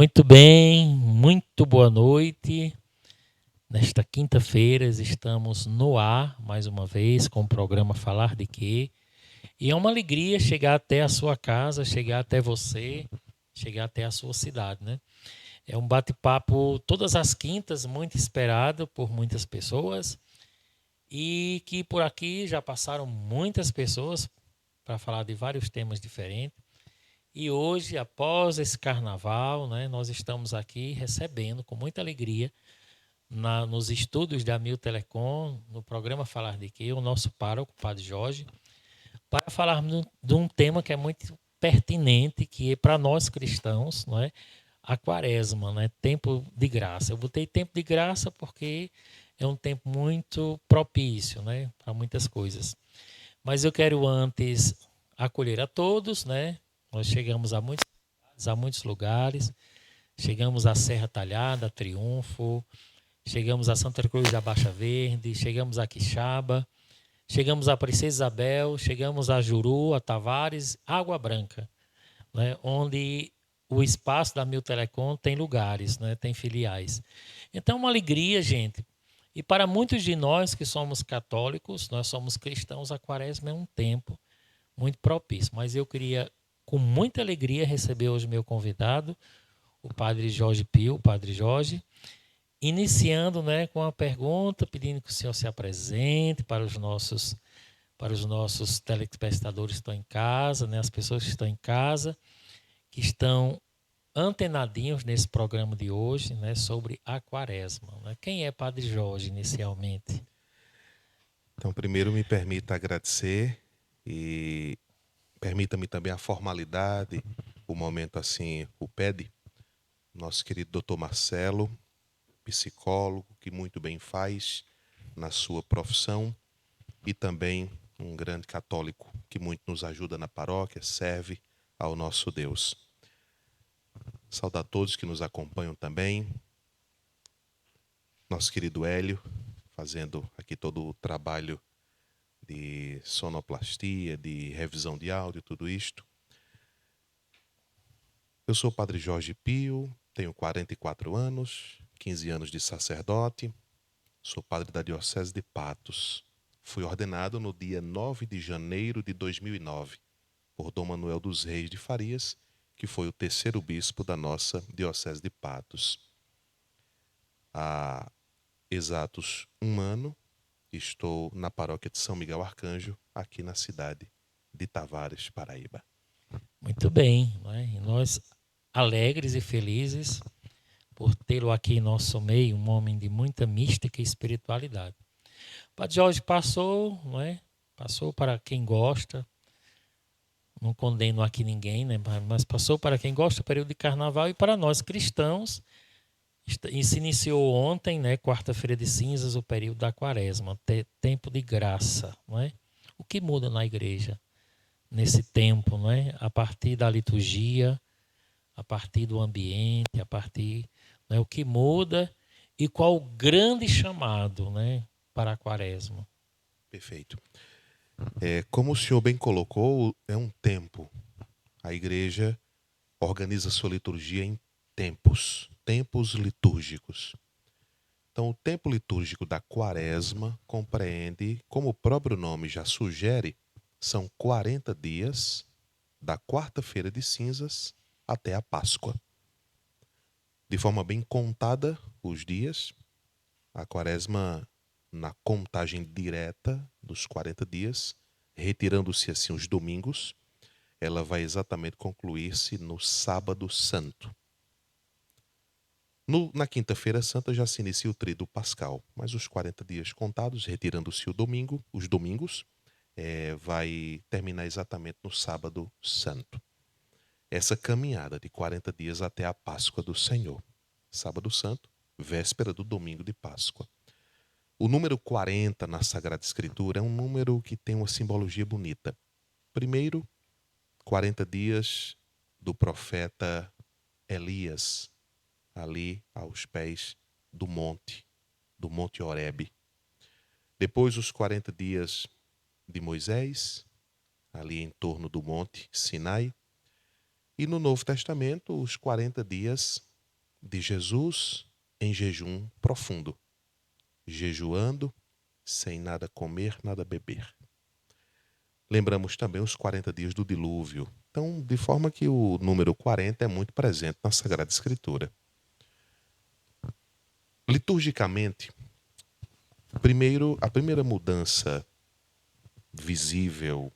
Muito bem, muito boa noite. Nesta quinta-feira estamos no ar, mais uma vez, com o programa Falar de Quê? E é uma alegria chegar até a sua casa, chegar até você, chegar até a sua cidade, né? É um bate-papo todas as quintas, muito esperado por muitas pessoas e que por aqui já passaram muitas pessoas para falar de vários temas diferentes. E hoje, após esse carnaval, né, nós estamos aqui recebendo com muita alegria nos estúdios da Mil Telecom, no programa Falar de Quê, o nosso pároco, o Padre Jorge, para falarmos de um tema que é muito pertinente, que é para nós cristãos, não é? A quaresma, né? Tempo de graça. Eu botei tempo de graça porque é um tempo muito propício, né? Para muitas coisas. Mas eu quero antes acolher a todos, né? Nós chegamos a muitos lugares, chegamos à Serra Talhada, a Triunfo, chegamos a Santa Cruz da Baixa Verde, chegamos a Quixaba, chegamos a Princesa Isabel, chegamos a Juru, a Tavares, Água Branca, né? Onde o espaço da Mil Telecom tem lugares, né? Tem filiais. Então, uma alegria, gente. E para muitos de nós que somos católicos, nós somos cristãos, a quaresma é um tempo muito propício. Mas eu queria, com muita alegria, receber hoje meu convidado, o Padre Jorge Pio, o Padre Jorge, iniciando, né, com uma pergunta, pedindo que o senhor se apresente para os nossos telespectadores que estão em casa, né, as pessoas que estão em casa, que estão antenadinhos nesse programa de hoje, né, sobre a quaresma, né? Quem é Padre Jorge, inicialmente? Então, primeiro me permita agradecer e permita-me também a formalidade, o momento assim o pede. Nosso querido Dr. Marcelo, psicólogo, que muito bem faz na sua profissão e também um grande católico que muito nos ajuda na paróquia, serve ao nosso Deus. Saudar a todos que nos acompanham também. Nosso querido Hélio, fazendo aqui todo o trabalho de sonoplastia, de revisão de áudio, tudo isto. Eu sou o Padre Jorge Pio, tenho 44 anos, 15 anos de sacerdote, sou padre da Diocese de Patos. Fui ordenado no dia 9 de janeiro de 2009 por Dom Manuel dos Reis de Farias, que foi o terceiro bispo da nossa Diocese de Patos. Há exatos um ano, estou na paróquia de São Miguel Arcanjo, aqui na cidade de Tavares, Paraíba. Muito bem, né? E nós alegres e felizes por tê-lo aqui em nosso meio, um homem de muita mística e espiritualidade. O Padre Jorge passou, não é? Passou para quem gosta, não condeno aqui ninguém, né? Mas passou para quem gosta o período de carnaval e para nós cristãos. E se iniciou ontem, né, quarta-feira de cinzas, o período da quaresma, tempo de graça, não é? O que muda na igreja nesse tempo, não é? A partir da liturgia, a partir do ambiente, a partir, né, o que muda e qual o grande chamado, né, para a quaresma. Perfeito. Como o senhor bem colocou, é um tempo. A igreja organiza sua liturgia em tempos litúrgicos. Então, o tempo litúrgico da quaresma compreende, como o próprio nome já sugere, são 40 dias da quarta-feira de cinzas até a Páscoa. De forma bem contada, os dias, a quaresma, na contagem direta dos 40 dias, retirando-se assim os domingos, ela vai exatamente concluir-se no sábado santo. Na quinta-feira santa já se inicia o tríduo pascal, mas os 40 dias contados, retirando-se os domingos, vai terminar exatamente no sábado santo. Essa caminhada de 40 dias até a Páscoa do Senhor. Sábado santo, véspera do domingo de Páscoa. O número 40 na Sagrada Escritura é um número que tem uma simbologia bonita. Primeiro, 40 dias do profeta Elias, ali aos pés do Monte Horebe. Depois, os 40 dias de Moisés, ali em torno do Monte Sinai. E no Novo Testamento, os 40 dias de Jesus em jejum profundo, jejuando, sem nada comer, nada beber. Lembramos também os 40 dias do dilúvio. Então, de forma que o número 40 é muito presente na Sagrada Escritura. Liturgicamente, a primeira mudança visível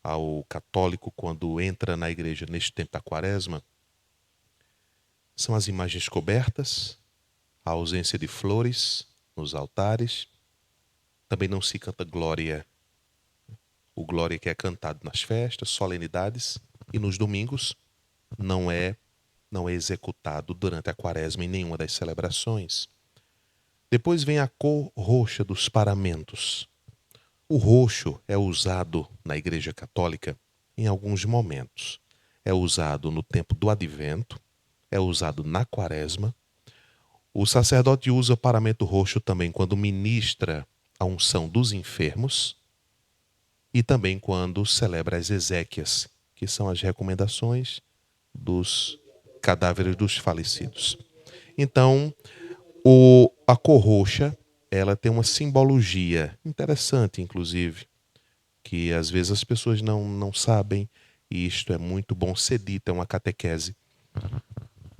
ao católico quando entra na igreja neste tempo da Quaresma são as imagens cobertas, a ausência de flores nos altares. Também não se canta glória, o glória que é cantado nas festas, solenidades, e nos domingos não é executado durante a Quaresma em nenhuma das celebrações. Depois vem a cor roxa dos paramentos. O roxo é usado na Igreja Católica em alguns momentos. É usado no tempo do Advento, é usado na Quaresma. O sacerdote usa o paramento roxo também quando ministra a unção dos enfermos e também quando celebra as exéquias, que são as recomendações dos cadáveres dos falecidos. Então, a cor roxa, ela tem uma simbologia interessante, inclusive, que às vezes as pessoas não sabem, e isto é muito bom ser dito, é uma catequese.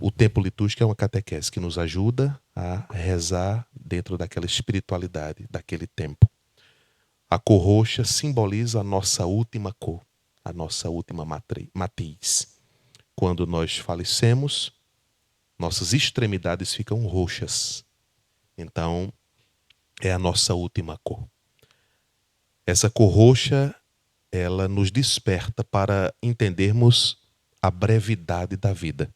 O tempo litúrgico é uma catequese que nos ajuda a rezar dentro daquela espiritualidade, daquele tempo. A cor roxa simboliza a nossa última cor, a nossa última matriz. Quando nós falecemos, nossas extremidades ficam roxas. Então, é a nossa última cor. Essa cor roxa, ela nos desperta para entendermos a brevidade da vida.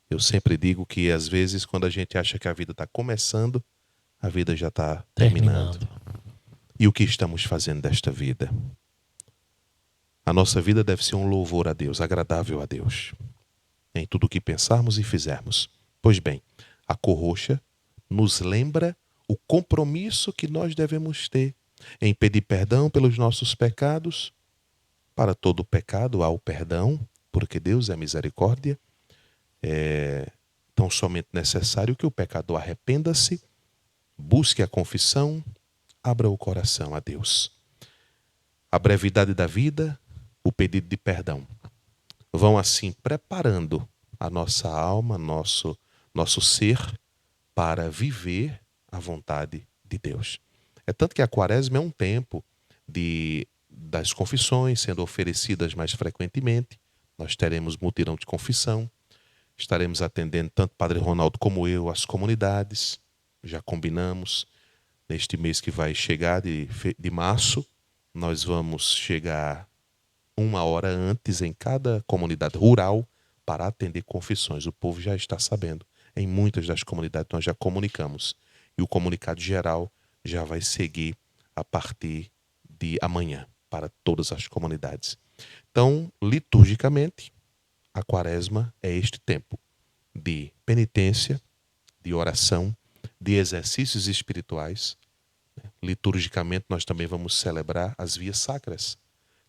Eu sempre digo que, às vezes, quando a gente acha que a vida está começando, a vida já está terminando. E o que estamos fazendo desta vida? A nossa vida deve ser um louvor a Deus, agradável a Deus, em tudo o que pensarmos e fizermos. Pois bem, a cor roxa nos lembra o compromisso que nós devemos ter em pedir perdão pelos nossos pecados. Para todo pecado há o perdão, porque Deus é misericórdia. É tão somente necessário que o pecador arrependa-se, busque a confissão, abra o coração a Deus. A brevidade da vida, o pedido de perdão, vão assim preparando a nossa alma, nosso ser, para viver a vontade de Deus. É tanto que a Quaresma é um tempo das confissões sendo oferecidas mais frequentemente. Nós teremos mutirão de confissão. Estaremos atendendo tanto Padre Ronaldo como eu as comunidades. Já combinamos. Neste mês que vai chegar de março, nós vamos chegar 1 hora antes em cada comunidade rural para atender confissões. O povo já está sabendo. Em muitas das comunidades nós já comunicamos. E o comunicado geral já vai seguir a partir de amanhã para todas as comunidades. Então, liturgicamente, a Quaresma é este tempo de penitência, de oração, de exercícios espirituais. Liturgicamente, nós também vamos celebrar as vias sacras,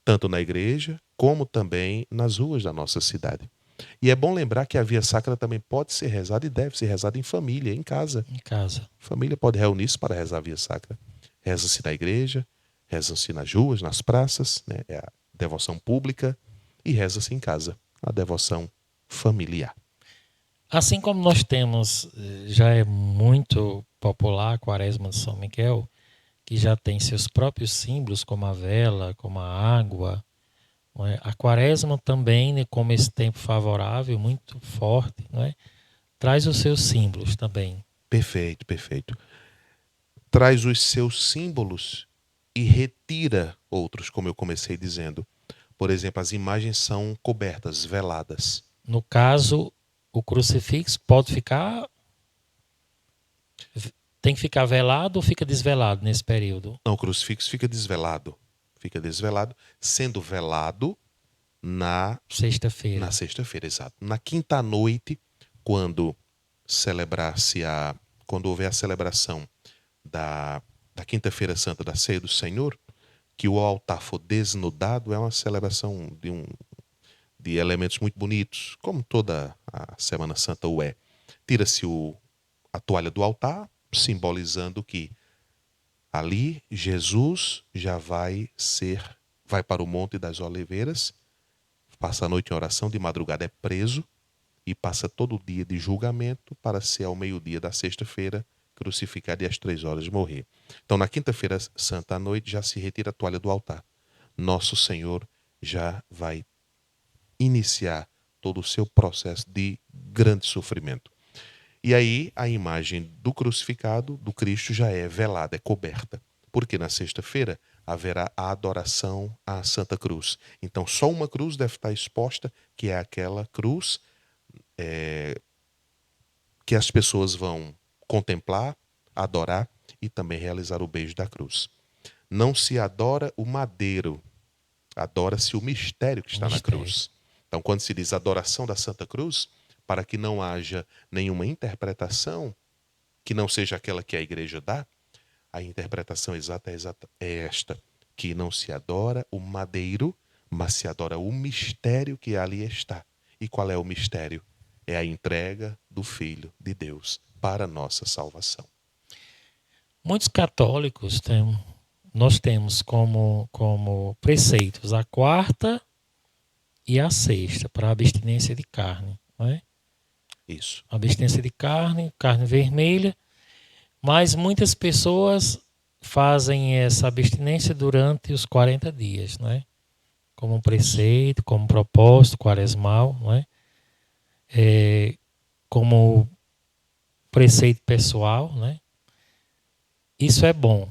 tanto na igreja como também nas ruas da nossa cidade. E é bom lembrar que a via sacra também pode ser rezada e deve ser rezada em família, em casa. Em casa. A família pode reunir-se para rezar a via sacra. Reza-se na igreja, reza-se nas ruas, nas praças, né? É a devoção pública, e reza-se em casa, a devoção familiar. Assim como nós temos, já é muito popular a Quaresma de São Miguel, que já tem seus próprios símbolos, como a vela, como a água. Não é? A Quaresma também, né, como esse tempo favorável, muito forte, não é? Traz os seus símbolos também. Perfeito, perfeito. Traz os seus símbolos e retira outros, como eu comecei dizendo. Por exemplo, as imagens são cobertas, veladas. No caso, o crucifixo pode ficar... Tem que ficar velado ou fica desvelado nesse período? Não, o crucifixo fica desvelado. Fica desvelado, sendo velado na sexta-feira. Na sexta-feira, exato. Na quinta noite, quando houver a celebração da Quinta-feira Santa da Ceia do Senhor, que o altar for desnudado, é uma celebração de elementos muito bonitos, como toda a Semana Santa o é. tira-se a toalha do altar, simbolizando que ali Jesus já vai para o Monte das Oliveiras, passa a noite em oração, de madrugada é preso e passa todo o dia de julgamento para ser ao meio-dia da sexta-feira crucificado e às 3 horas morrer. Então, na quinta-feira santa à noite já se retira a toalha do altar. Nosso Senhor já vai iniciar todo o seu processo de grande sofrimento. E aí a imagem do crucificado, do Cristo, já é velada, é coberta. Porque na sexta-feira haverá a adoração à Santa Cruz. Então só uma cruz deve estar exposta, que é aquela cruz que as pessoas vão contemplar, adorar e também realizar o beijo da cruz. Não se adora o madeiro, adora-se o mistério que está na cruz. Então, quando se diz adoração da Santa Cruz, para que não haja nenhuma interpretação que não seja aquela que a igreja dá, a interpretação exata é esta, que não se adora o madeiro, mas se adora o mistério que ali está. E qual é o mistério? É a entrega do Filho de Deus para a nossa salvação. Muitos católicos nós temos como preceitos a quarta e a sexta para a abstinência de carne, não é? Isso. Abstinência de carne, carne vermelha, mas muitas pessoas fazem essa abstinência durante os 40 dias, não é? Como um preceito, como propósito quaresmal, não é? Como preceito pessoal, né? Isso é bom.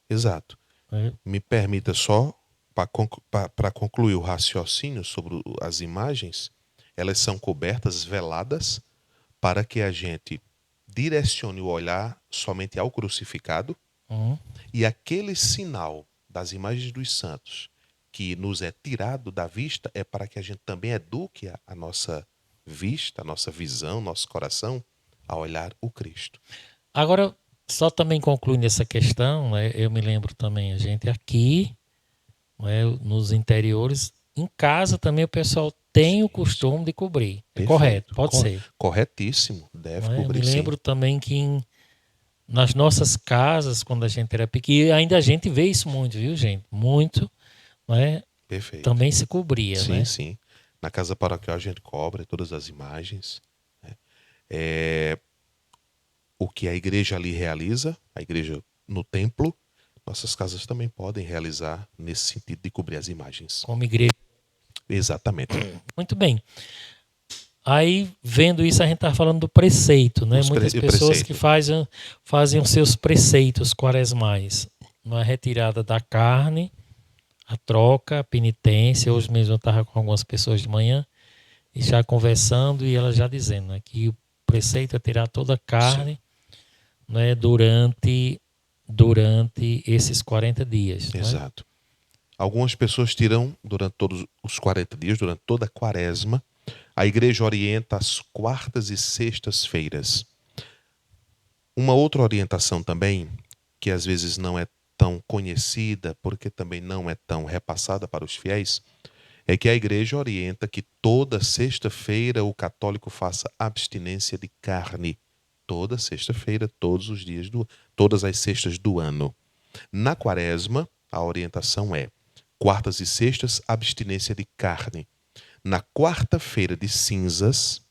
Exato. Né? Me permita só, para concluir o raciocínio sobre as imagens, elas são cobertas, veladas, para que a gente direcione o olhar somente ao crucificado e aquele sinal das imagens dos santos que nos é tirado da vista é para que a gente também eduque a nossa vista, a nossa visão, nosso coração a olhar o Cristo. Agora, só também concluindo essa questão, né, eu me lembro também, a gente aqui, né, nos interiores, em casa também o pessoal tem o costume de cobrir. É correto, pode ser. Corretíssimo, deve Né? Eu me cobrir lembro sim. também que nas nossas casas, quando a gente era pequeno, e ainda a gente vê isso muito, viu, gente? Muito, né? Perfeito. Também se cobria, Sim, né? sim. Na casa paroquial a gente cobre todas as imagens. Né? O que a igreja ali realiza, a igreja no templo, nossas casas também podem realizar nesse sentido de cobrir as imagens. Como igreja. Exatamente. Muito bem. Aí, vendo isso, a gente está falando do preceito, né? Muitas pessoas que fazem os seus preceitos quaresmais. Uma retirada da carne, a troca, a penitência. Hoje mesmo eu estava com algumas pessoas de manhã e já conversando e elas já dizendo, né, que o preceito é tirar toda a carne, né, durante esses 40 dias. Exato. Né? Algumas pessoas tiram durante todos os 40 dias, durante toda a quaresma. A igreja orienta as quartas e sextas-feiras. Uma outra orientação também, que às vezes não é tão conhecida, porque também não é tão repassada para os fiéis, é que a igreja orienta que toda sexta-feira o católico faça abstinência de carne. Toda sexta-feira, todas as sextas do ano. Na quaresma, a orientação é quartas e sextas, abstinência de carne. Na quarta-feira de cinzas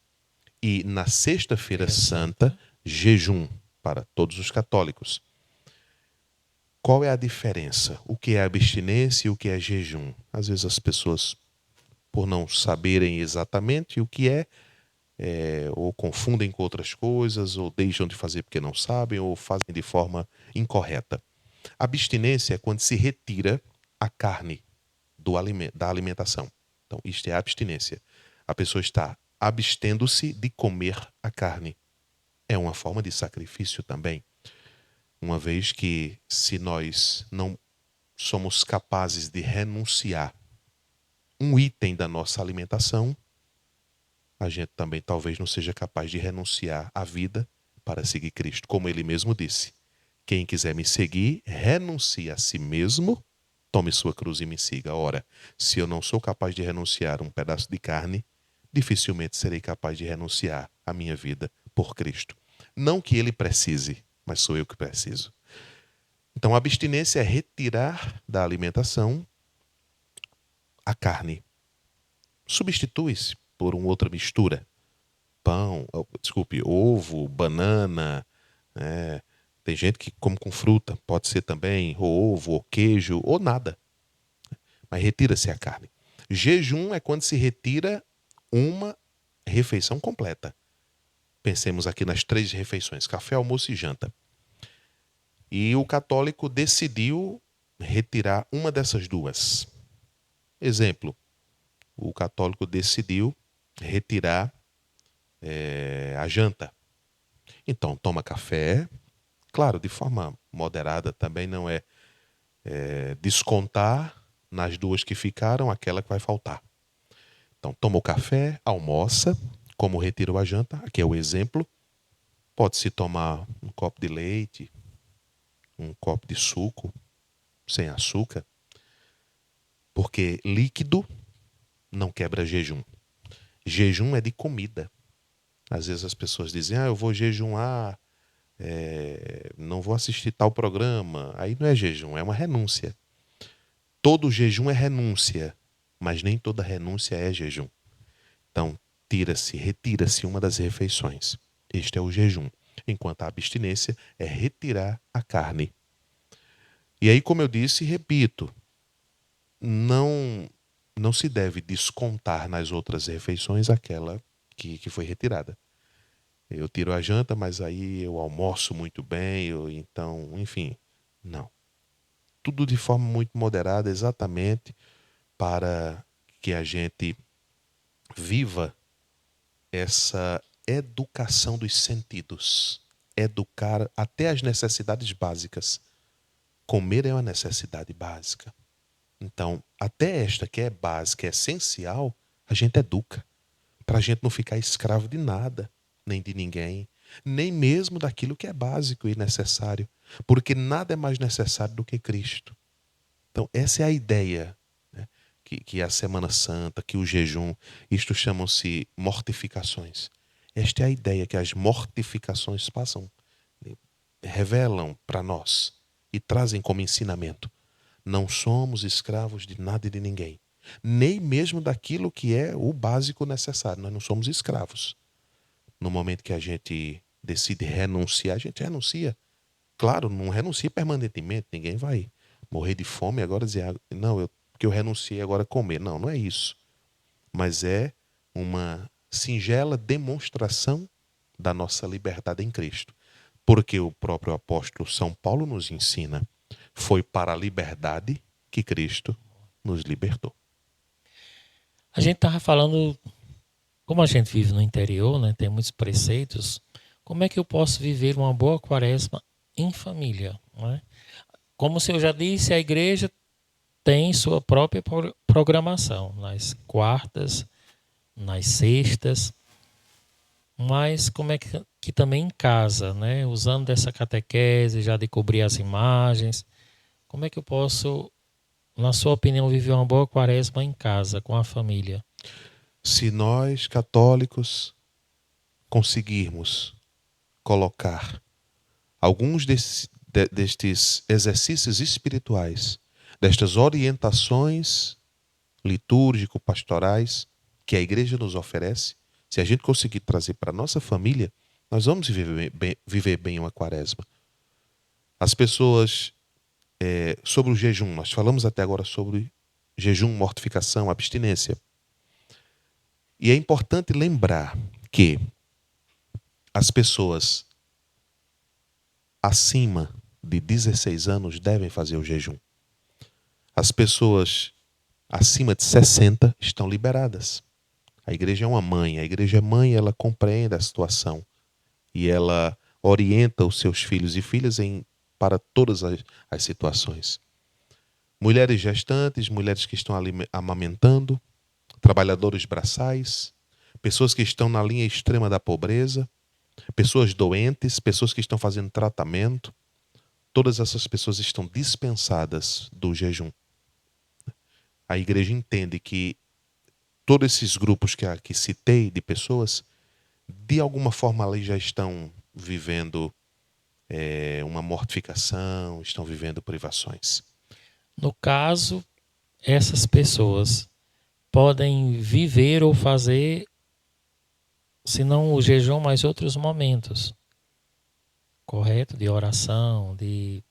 e na sexta-feira santa, jejum para todos os católicos. Qual é a diferença? O que é abstinência e o que é jejum? Às vezes as pessoas, por não saberem exatamente o que ou confundem com outras coisas, ou deixam de fazer porque não sabem, ou fazem de forma incorreta. Abstinência é quando se retira a carne da alimentação. Então, isto é abstinência. A pessoa está abstendo-se de comer a carne. É uma forma de sacrifício também. Uma vez que, se nós não somos capazes de renunciar um item da nossa alimentação, a gente também talvez não seja capaz de renunciar à vida para seguir Cristo. Como ele mesmo disse, quem quiser me seguir, renuncie a si mesmo, tome sua cruz e me siga. Ora, se eu não sou capaz de renunciar um pedaço de carne, dificilmente serei capaz de renunciar à minha vida por Cristo. Não que ele precise, mas sou eu que preciso. Então, a abstinência é retirar da alimentação a carne. Substitui-se por uma outra mistura. Ovo, banana, né? Tem gente que come com fruta, pode ser também ou ovo, ou queijo, ou nada. Mas retira-se a carne. Jejum é quando se retira uma refeição completa. Pensemos aqui nas 3 refeições, café, almoço e janta. E o católico decidiu retirar uma dessas 2. Exemplo, o católico decidiu retirar a janta. Então, toma café, claro, de forma moderada, também não é descontar nas 2 que ficaram aquela que vai faltar. Então, toma o café, almoça, como retirou a janta, aqui é o exemplo. Pode-se tomar um copo de leite, um copo de suco, sem açúcar, porque líquido não quebra jejum. Jejum é de comida. Às vezes as pessoas dizem, eu vou jejuar, não vou assistir tal programa. Aí não é jejum, é uma renúncia. Todo jejum é renúncia, mas nem toda renúncia é jejum. Então, retira-se uma das refeições. Este é o jejum. Enquanto a abstinência é retirar a carne. E aí, como eu disse e repito, não se deve descontar nas outras refeições aquela que foi retirada. Eu tiro a janta, mas aí eu almoço muito bem, então, enfim, não. Tudo de forma muito moderada, exatamente para que a gente viva essa educação dos sentidos. Educar até as necessidades básicas. Comer é uma necessidade básica. Então, até esta que é básica, é essencial, a gente educa. Para a gente não ficar escravo de nada, nem de ninguém, nem mesmo daquilo que é básico e necessário. Porque nada é mais necessário do que Cristo. Então, essa é a ideia, né? Que a Semana Santa, que o jejum, isto chamam-se mortificações. Esta é a ideia que as mortificações passam, revelam para nós e trazem como ensinamento. Não somos escravos de nada e de ninguém. Nem mesmo daquilo que é o básico necessário. Nós não somos escravos. No momento que a gente decide renunciar, a gente renuncia. Claro, não renuncia permanentemente. Ninguém vai morrer de fome e agora dizer, não, que eu renunciei agora comer. Não, não é isso. Mas é uma singela demonstração da nossa liberdade em Cristo. Porque o próprio apóstolo São Paulo nos ensina, foi para a liberdade que Cristo nos libertou. A gente estava falando, como a gente vive no interior, né, tem muitos preceitos, como é que eu posso viver uma boa quaresma em família? Né? Como eu já disse, a igreja tem sua própria programação, nas quartas, nas sextas, mas como é que também em casa, né? Usando dessa catequese, já de cobrir as imagens, como é que eu posso, na sua opinião, viver uma boa quaresma em casa, com a família? Se nós, católicos, conseguirmos colocar alguns destes exercícios espirituais, destas orientações litúrgico-pastorais que a igreja nos oferece, se a gente conseguir trazer para a nossa família, nós vamos viver bem uma quaresma. As pessoas, sobre o jejum, nós falamos até agora sobre jejum, mortificação, abstinência. E é importante lembrar que as pessoas acima de 16 anos devem fazer o jejum. As pessoas acima de 60 estão liberadas. A igreja é uma mãe. A igreja é mãe, ela compreende a situação. E ela orienta os seus filhos e filhas para todas as situações. Mulheres gestantes, mulheres que estão amamentando, trabalhadores braçais, pessoas que estão na linha extrema da pobreza, pessoas doentes, pessoas que estão fazendo tratamento. Todas essas pessoas estão dispensadas do jejum. A igreja entende que todos esses grupos que aqui citei de pessoas, de alguma forma ali já estão vivendo uma mortificação, estão vivendo privações. No caso, essas pessoas podem viver ou fazer, se não o jejum, mas outros momentos, correto? De oração, de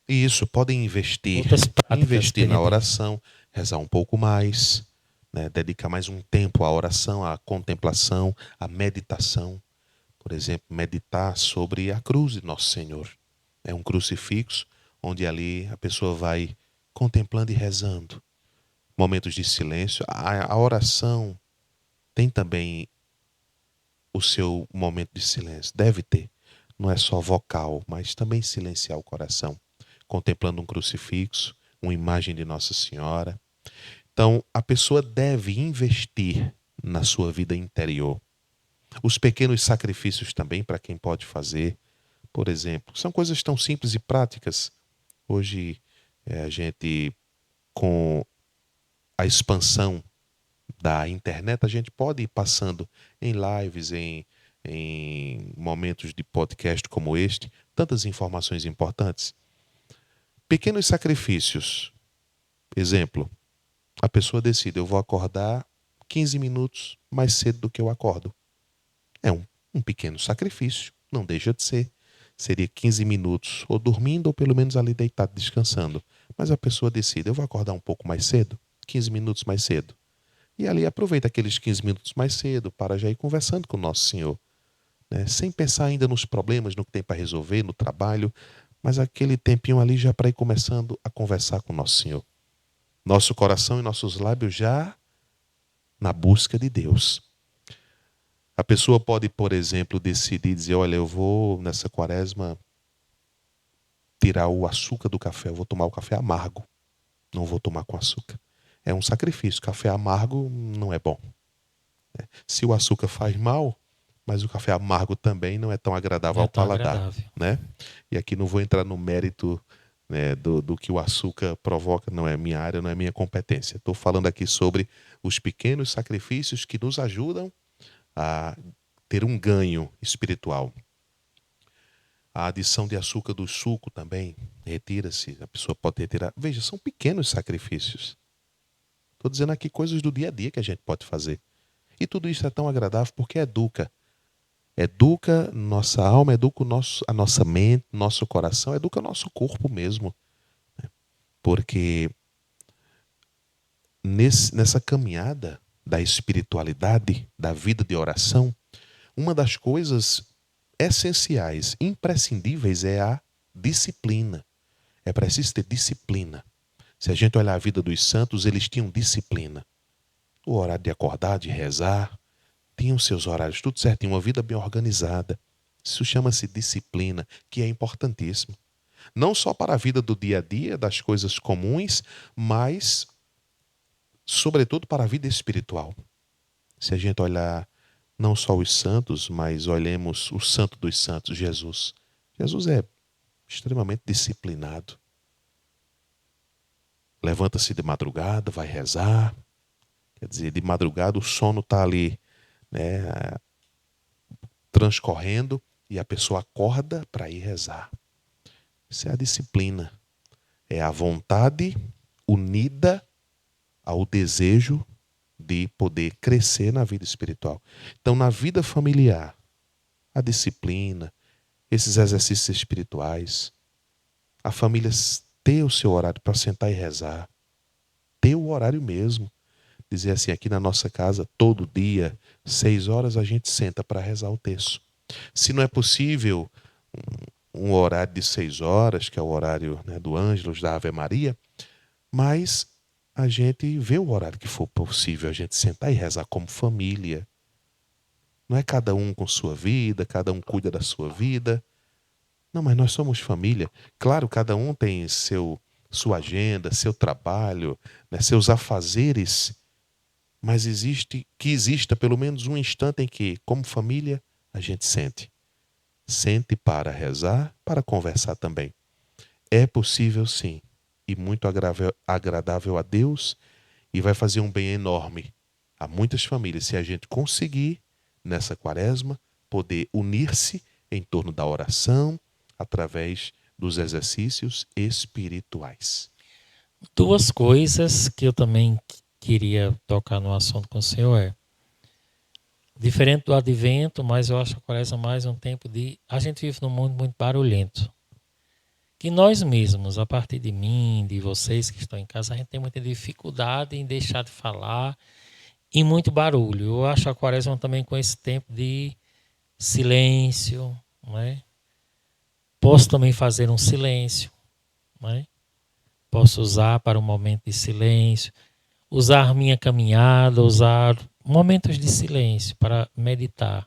E isso, podem investir, outras práticas investir na penitentes. oração, rezar um pouco mais, né? Dedicar mais um tempo à oração, à contemplação, à meditação. Por exemplo, meditar sobre a cruz de Nosso Senhor. É um crucifixo onde ali a pessoa vai contemplando e rezando. Momentos de silêncio. A oração tem também o seu momento de silêncio. Deve ter. Não é só vocal, mas também silenciar o coração. Contemplando um crucifixo, uma imagem de Nossa Senhora. Então, a pessoa deve investir na sua vida interior. Os pequenos sacrifícios também, para quem pode fazer, por exemplo, são coisas tão simples e práticas. Hoje, a gente, com a expansão da internet, a gente pode ir passando em lives, em momentos de podcast como este, tantas informações importantes. Pequenos sacrifícios. Exemplo, a pessoa decide, eu vou acordar 15 minutos mais cedo do que eu acordo. É um pequeno sacrifício, não deixa de ser. Seria 15 minutos ou dormindo ou pelo menos ali deitado descansando. Mas a pessoa decide, eu vou acordar um pouco mais cedo, 15 minutos mais cedo. E ali aproveita aqueles 15 minutos mais cedo para já ir conversando com o Nosso Senhor, né? Sem pensar ainda nos problemas, no que tem para resolver, no trabalho, mas aquele tempinho ali já para ir começando a conversar com o Nosso Senhor. Nosso coração e nossos lábios já na busca de Deus. A pessoa pode, por exemplo, decidir dizer, olha, eu vou nessa quaresma tirar o açúcar do café, eu vou tomar o café amargo, não vou tomar com açúcar. É um sacrifício, café amargo não é bom. Se o açúcar faz mal, mas o café amargo também não é tão agradável Não é ao tão paladar, agradável. né? E aqui não vou entrar no mérito, né, do que o açúcar provoca, não é minha área, não é minha competência. Estou falando aqui sobre os pequenos sacrifícios que nos ajudam a ter um ganho espiritual. A adição de açúcar do suco também retira-se, a pessoa pode retirar. Veja, são pequenos sacrifícios. Estou dizendo aqui coisas do dia a dia que a gente pode fazer. E tudo isso é tão agradável porque educa. Educa nossa alma, educa a nossa mente, nosso coração, educa nosso corpo mesmo. Porque nessa caminhada da espiritualidade, da vida de oração, uma das coisas essenciais, imprescindíveis é a disciplina. É preciso ter disciplina. Se a gente olhar a vida dos santos, eles tinham disciplina. O horário de acordar, de rezar, tinham seus horários tudo certinho, uma vida bem organizada. Isso chama-se disciplina, que é importantíssimo. Não só para a vida do dia a dia, das coisas comuns, mas, sobretudo, para a vida espiritual. Se a gente olhar não só os santos, mas olhemos o santo dos santos, Jesus. Jesus é extremamente disciplinado. Levanta-se de madrugada, vai rezar. Quer dizer, de madrugada o sono está ali, né, transcorrendo e a pessoa acorda para ir rezar. Isso é a disciplina. É a vontade unida ao desejo de poder crescer na vida espiritual. Então, na vida familiar, a disciplina, esses exercícios espirituais, a família ter o seu horário para sentar e rezar, ter o horário mesmo. Dizer assim, aqui na nossa casa, todo dia, 6 horas, a gente senta para rezar o terço. Se não é possível um horário de 6 horas, que é o horário, né, do Ângelus, da Ave Maria, mas a gente vê o horário que for possível, a gente sentar e rezar como família. Não é cada um com sua vida, cada um cuida da sua vida. Não, mas nós somos família. Claro, cada um tem sua agenda, seu trabalho, né, seus afazeres, mas exista pelo menos um instante em que, como família, a gente sente. Sente para rezar, para conversar também. É possível sim, e muito agradável a Deus, e vai fazer um bem enorme Há muitas famílias, se a gente conseguir, nessa quaresma, poder unir-se em torno da oração, através dos exercícios espirituais. Duas coisas que eu também queria tocar no assunto com o senhor diferente do advento, mas eu acho que a quaresma mais um tempo de... A gente vive num mundo muito barulhento. Que nós mesmos, a partir de mim, de vocês que estão em casa, a gente tem muita dificuldade em deixar de falar e muito barulho. Eu acho a quaresma também com esse tempo de silêncio, né? Posso também fazer um silêncio, né? Posso usar para um momento de silêncio, usar minha caminhada, usar momentos de silêncio para meditar.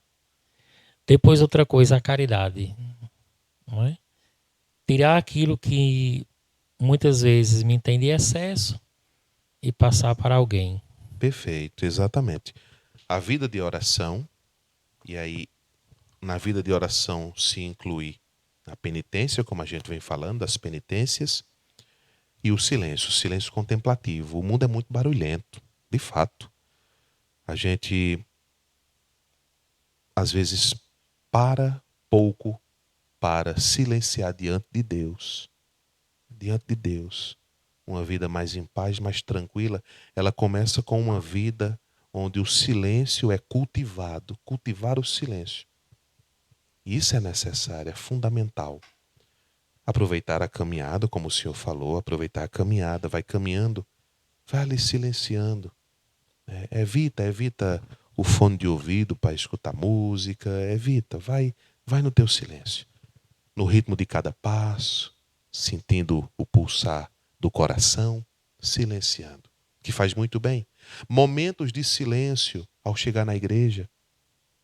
Depois outra coisa, a caridade, não é? Tirar aquilo que muitas vezes me tem de excesso e passar para alguém. Perfeito, exatamente. A vida de oração, e aí na vida de oração se inclui a penitência, como a gente vem falando, das penitências, e o silêncio contemplativo. O mundo é muito barulhento, de fato. A gente, às vezes, para pouco para silenciar diante de Deus. Diante de Deus. Uma vida mais em paz, mais tranquila. Ela começa com uma vida onde o silêncio é cultivado. Cultivar o silêncio. Isso é necessário, é fundamental. Aproveitar a caminhada, como o senhor falou, aproveitar a caminhada, vai caminhando, vai ali silenciando. Evita o fone de ouvido para escutar música, vai no teu silêncio. No ritmo de cada passo, sentindo o pulsar do coração, silenciando, que faz muito bem. Momentos de silêncio ao chegar na igreja,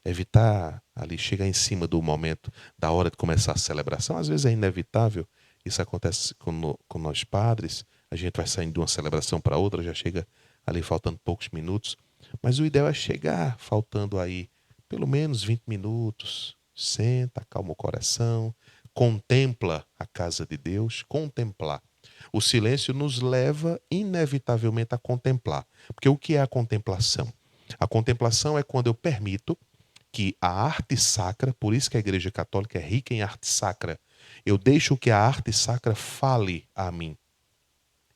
evitar ali chegar em cima do momento, da hora de começar a celebração. Às vezes é inevitável, isso acontece com nós padres, a gente vai saindo de uma celebração para outra, já chega ali faltando poucos minutos, mas o ideal é chegar faltando aí pelo menos 20 minutos, senta, acalma o coração, contempla a casa de Deus, contemplar. O silêncio nos leva inevitavelmente a contemplar, porque o que é a contemplação? A contemplação é quando eu permito que a arte sacra, por isso que a Igreja Católica é rica em arte sacra, eu deixo que a arte sacra fale a mim.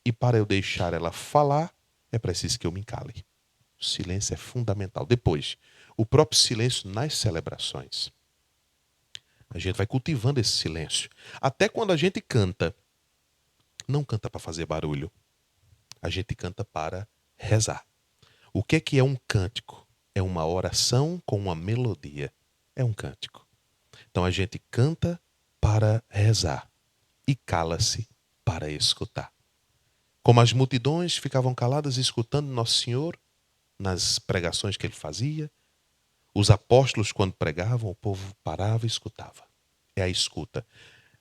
E para eu deixar ela falar, é preciso que eu me cale. O silêncio é fundamental. Depois, o próprio silêncio nas celebrações. A gente vai cultivando esse silêncio. Até quando a gente canta, não canta para fazer barulho. A gente canta para rezar. O que é um cântico? É uma oração com uma melodia. É um cântico. Então a gente canta para rezar e cala-se para escutar. Como as multidões ficavam caladas escutando Nosso Senhor nas pregações que ele fazia, os apóstolos, quando pregavam, o povo parava e escutava. É a escuta.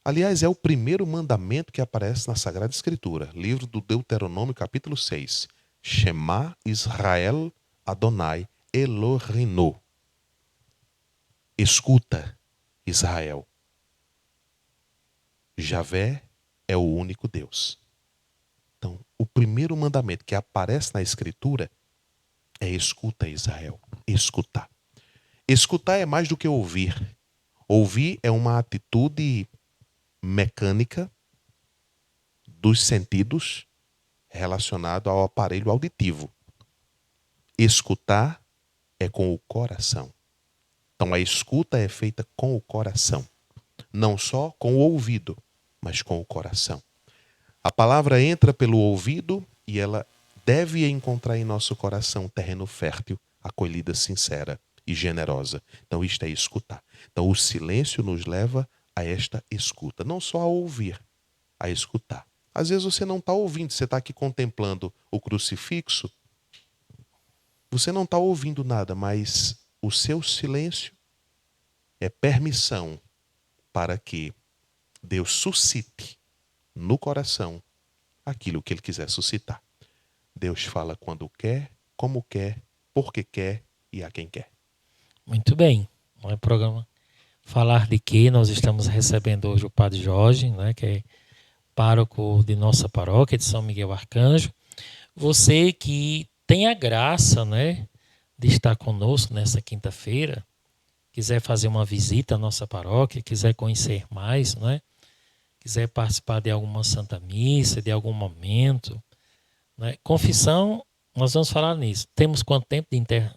Aliás, é o primeiro mandamento que aparece na Sagrada Escritura, livro do Deuteronômio, capítulo 6. Shema Israel Adonai Elohenu. Escuta, Israel. Javé é o único Deus. Então, o primeiro mandamento que aparece na Escritura é escuta, Israel. Escutar. Escutar é mais do que ouvir. Ouvir é uma atitude mecânica dos sentidos relacionado ao aparelho auditivo. Escutar é com o coração. Então a escuta é feita com o coração. Não só com o ouvido, mas com o coração. A palavra entra pelo ouvido e ela deve encontrar em nosso coração terreno fértil, acolhida sincera e generosa. Então isto é escutar. Então o silêncio nos leva a esta escuta. Não só a ouvir, a escutar. Às vezes você não está ouvindo, você está aqui contemplando o crucifixo, você não está ouvindo nada, mas o seu silêncio é permissão para que Deus suscite no coração aquilo que Ele quiser suscitar. Deus fala quando quer, como quer, porque quer e a quem quer. Muito bem. Não é programa Falar de Quê? Nós estamos recebendo hoje o Padre Jorge, né, que é pároco de nossa paróquia de São Miguel Arcanjo. Você que tem a graça, né, de estar conosco nessa quinta-feira, quiser fazer uma visita à nossa paróquia, quiser conhecer mais, não é? Quiser participar de alguma Santa Missa, de algum momento, né? Confissão, nós vamos falar nisso. Temos quanto tempo de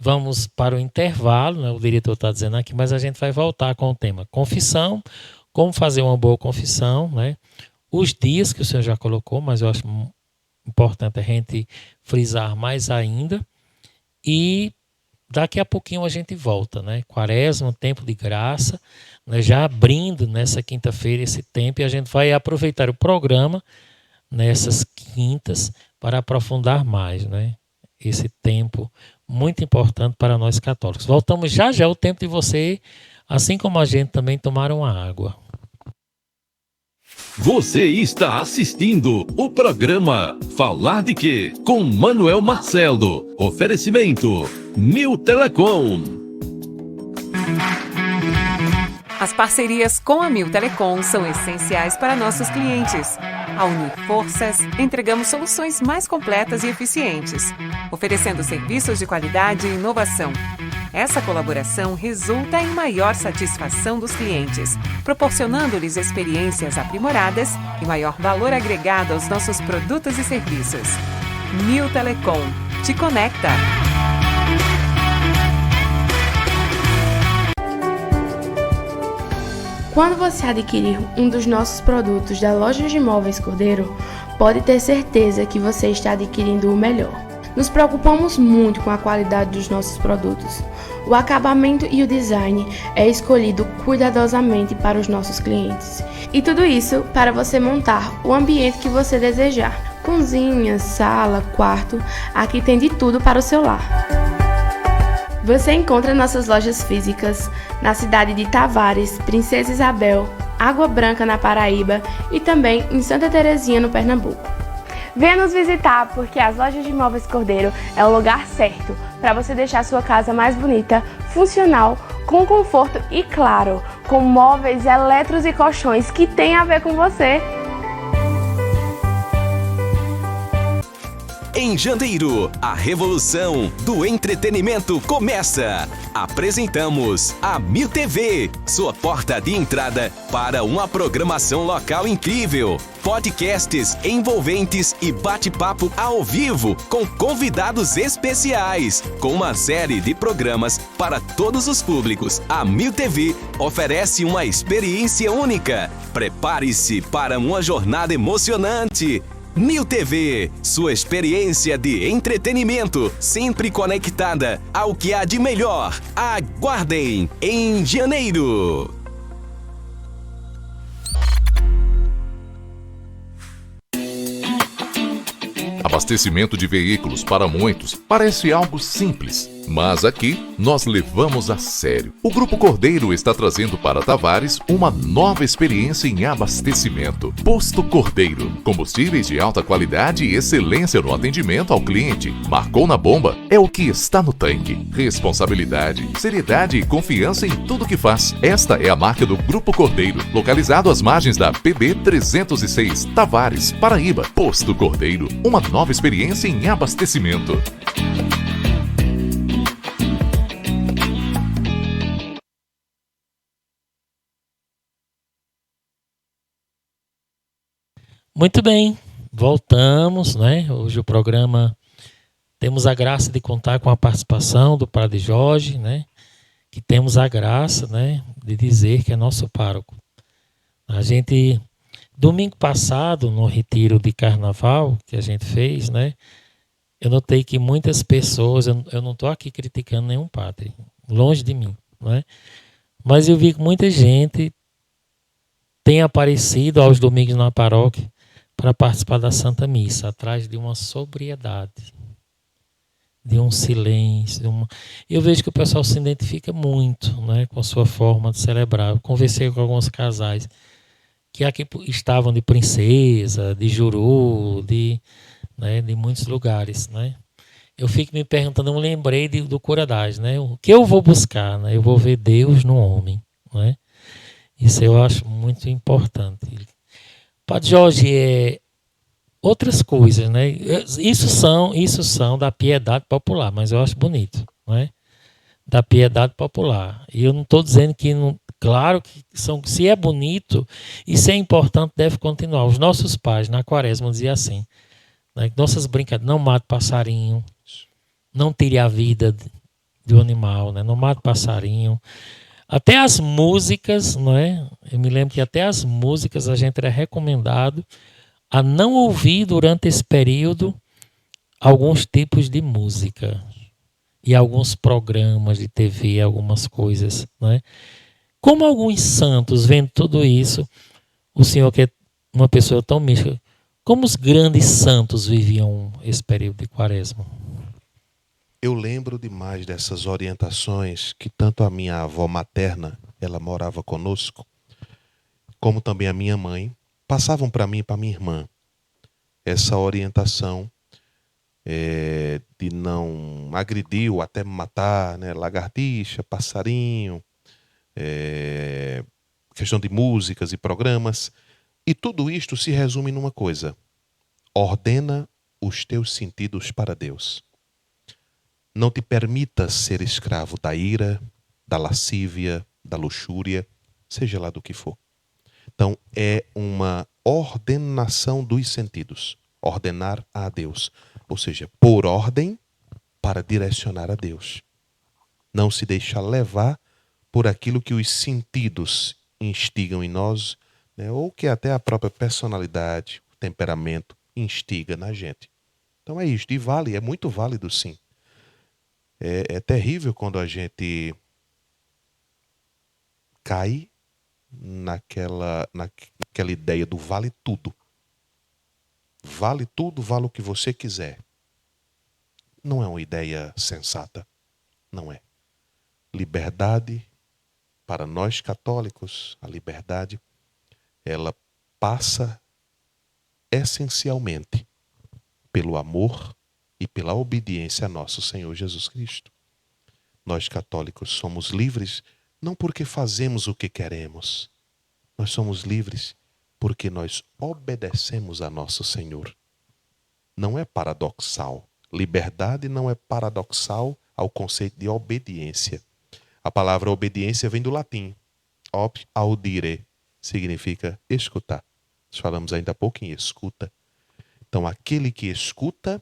Vamos para o intervalo, né? O diretor está dizendo aqui, mas a gente vai voltar com o tema confissão, como fazer uma boa confissão, né? Os dias que o senhor já colocou, mas eu acho importante a gente frisar mais ainda. E daqui a pouquinho a gente volta, né? Quaresma, tempo de graça, né? Já abrindo nessa quinta-feira esse tempo, e a gente vai aproveitar o programa nessas quintas para aprofundar mais, né? Esse tempo muito importante para nós católicos. Voltamos já já, o tempo de você, assim como a gente, também tomar uma água. Você está assistindo o programa Falar de Quê? Com Manuel Marcelo. Oferecimento New Telecom. As parcerias com a Mil Telecom são essenciais para nossos clientes. Ao unir forças, entregamos soluções mais completas e eficientes, oferecendo serviços de qualidade e inovação. Essa colaboração resulta em maior satisfação dos clientes, proporcionando-lhes experiências aprimoradas e maior valor agregado aos nossos produtos e serviços. Mil Telecom te conecta. Quando você adquirir um dos nossos produtos da loja de imóveis Cordeiro, pode ter certeza que você está adquirindo o melhor. Nos preocupamos muito com a qualidade dos nossos produtos. O acabamento e o design é escolhido cuidadosamente para os nossos clientes. E tudo isso para você montar o ambiente que você desejar. Cozinha, sala, quarto, aqui tem de tudo para o seu lar. Você encontra nossas lojas físicas na cidade de Tavares, Princesa Isabel, Água Branca na Paraíba e também em Santa Terezinha, no Pernambuco. Venha nos visitar, porque as lojas de imóveis Cordeiro é o lugar certo para você deixar sua casa mais bonita, funcional, com conforto e, claro, com móveis, eletros e colchões que tem a ver com você. Em janeiro, a revolução do entretenimento começa. Apresentamos a Mil TV, sua porta de entrada para uma programação local incrível. Podcasts envolventes e bate-papo ao vivo com convidados especiais. Com uma série de programas para todos os públicos, a Mil TV oferece uma experiência única. Prepare-se para uma jornada emocionante. New TV, sua experiência de entretenimento, sempre conectada ao que há de melhor. Aguardem em janeiro. Abastecimento de veículos para muitos parece algo simples, mas aqui nós levamos a sério. O Grupo Cordeiro está trazendo para Tavares uma nova experiência em abastecimento. Posto Cordeiro, combustíveis de alta qualidade e excelência no atendimento ao cliente. Marcou na bomba, é o que está no tanque. Responsabilidade, seriedade e confiança em tudo que faz. Esta é a marca do Grupo Cordeiro, localizado às margens da PB 306, Tavares, Paraíba. Posto Cordeiro, uma nova experiência em abastecimento. Muito bem, voltamos, né? Hoje o programa, temos a graça de contar com a participação do Padre Jorge, né? Que temos a graça, né, de dizer que é nosso pároco. A gente, domingo passado, no retiro de carnaval que a gente fez, né? Eu notei que muitas pessoas, eu não estou aqui criticando nenhum padre, longe de mim, né? Mas eu vi que muita gente tem aparecido aos domingos na paróquia para participar da Santa Missa, atrás de uma sobriedade, de um silêncio. Eu vejo que o pessoal se identifica muito, né, com a sua forma de celebrar. Eu conversei com alguns casais que aqui estavam de Princesa, de Juru, né, de muitos lugares, né? Eu fico me perguntando, eu me lembrei do Curadagem, né? O que eu vou buscar, né? Eu vou ver Deus no homem, né? Isso eu acho muito importante. Padre Jorge, outras coisas, né? Isso são da piedade popular, mas eu acho bonito, não é? Da piedade popular. E eu não estou dizendo que não, claro que se é bonito e se é importante, deve continuar. Os nossos pais na quaresma diziam assim, né? Nossas brincadeiras, não mate passarinho, não tire a vida do animal, né? Não mate passarinho. Até as músicas, não é? Eu me lembro que até as músicas a gente era recomendado a não ouvir durante esse período alguns tipos de música e alguns programas de TV, algumas coisas, não é? Como alguns santos, vendo tudo isso, o senhor que é uma pessoa tão mística, como os grandes santos viviam esse período de quaresma? Eu lembro demais dessas orientações que tanto a minha avó materna, ela morava conosco, como também a minha mãe, passavam para mim e para minha irmã. Essa orientação de não agredir ou até matar, né? Lagartixa, passarinho, questão de músicas e programas. E tudo isto se resume numa coisa: ordena os teus sentidos para Deus. Não te permitas ser escravo da ira, da lascívia, da luxúria, seja lá do que for. Então, é uma ordenação dos sentidos. Ordenar a Deus. Ou seja, pôr ordem para direcionar a Deus. Não se deixar levar por aquilo que os sentidos instigam em nós, né? Ou que até a própria personalidade, o temperamento, instiga na gente. Então é isso. E vale, é muito válido sim. É terrível quando a gente cai naquela ideia do vale tudo. Vale tudo, vale o que você quiser. Não é uma ideia sensata. Não é. Liberdade, para nós católicos, a liberdade, ela passa essencialmente pelo amor e pela obediência a nosso Senhor Jesus Cristo. Nós católicos somos livres não porque fazemos o que queremos. Nós somos livres porque nós obedecemos a nosso Senhor. Não é paradoxal. Liberdade não é paradoxal ao conceito de obediência. A palavra obediência vem do latim. Ob audire significa escutar. Nós falamos ainda há pouco em escuta. Então, aquele que escuta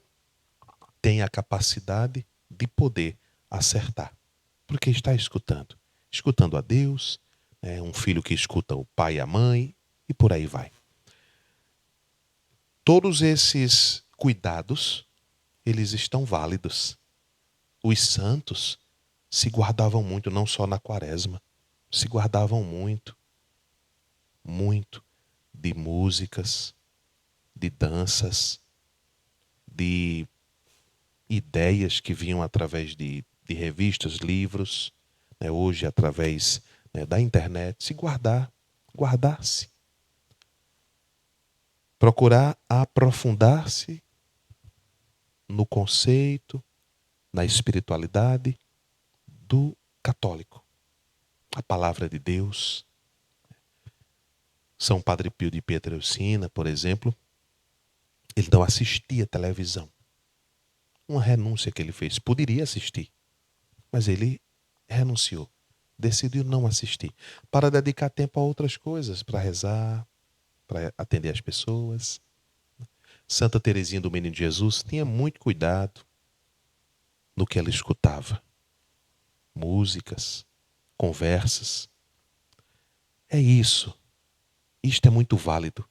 tem a capacidade de poder acertar. Porque está escutando. Escutando a Deus, um filho que escuta o pai e a mãe, e por aí vai. Todos esses cuidados, eles estão válidos. Os santos se guardavam muito, não só na quaresma, se guardavam muito, muito de músicas, de danças, de ideias que vinham através de revistas, livros, né, hoje através da internet, se guardar-se. Procurar aprofundar-se no conceito, na espiritualidade do católico. A palavra de Deus. São Padre Pio de Pietrelcina, por exemplo, ele não assistia televisão. Uma renúncia que ele fez. Poderia assistir, mas ele renunciou. Decidiu não assistir. Para dedicar tempo a outras coisas. Para rezar, para atender as pessoas. Santa Teresinha do Menino Jesus tinha muito cuidado no que ela escutava. Músicas, conversas. É isso. Isto é muito válido.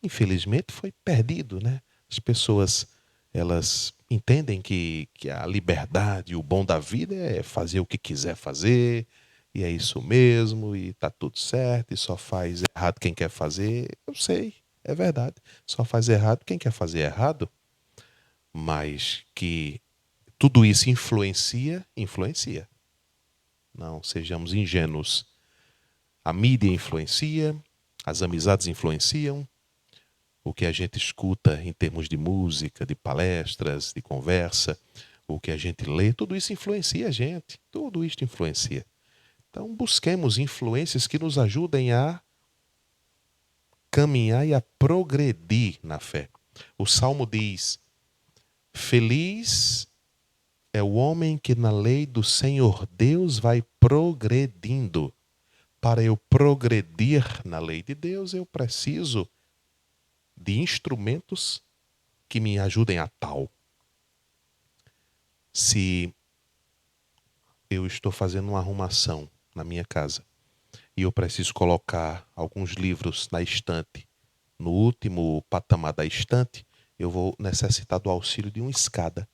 Infelizmente foi perdido, né? As pessoas, elas entendem que a liberdade, o bom da vida é fazer o que quiser fazer, e é isso mesmo, e tá tudo certo, e só faz errado quem quer fazer. Eu sei, é verdade. Só faz errado quem quer fazer errado. Mas que tudo isso influencia. Não sejamos ingênuos. A mídia influencia, as amizades influenciam, o que a gente escuta em termos de música, de palestras, de conversa, o que a gente lê, tudo isso influencia a gente. Tudo isso influencia. Então, busquemos influências que nos ajudem a caminhar e a progredir na fé. O Salmo diz: feliz é o homem que na lei do Senhor Deus vai progredindo. Para eu progredir na lei de Deus, eu preciso de instrumentos que me ajudem a tal. Se eu estou fazendo uma arrumação na minha casa e eu preciso colocar alguns livros na estante, no último patamar da estante, eu vou necessitar do auxílio de uma escada.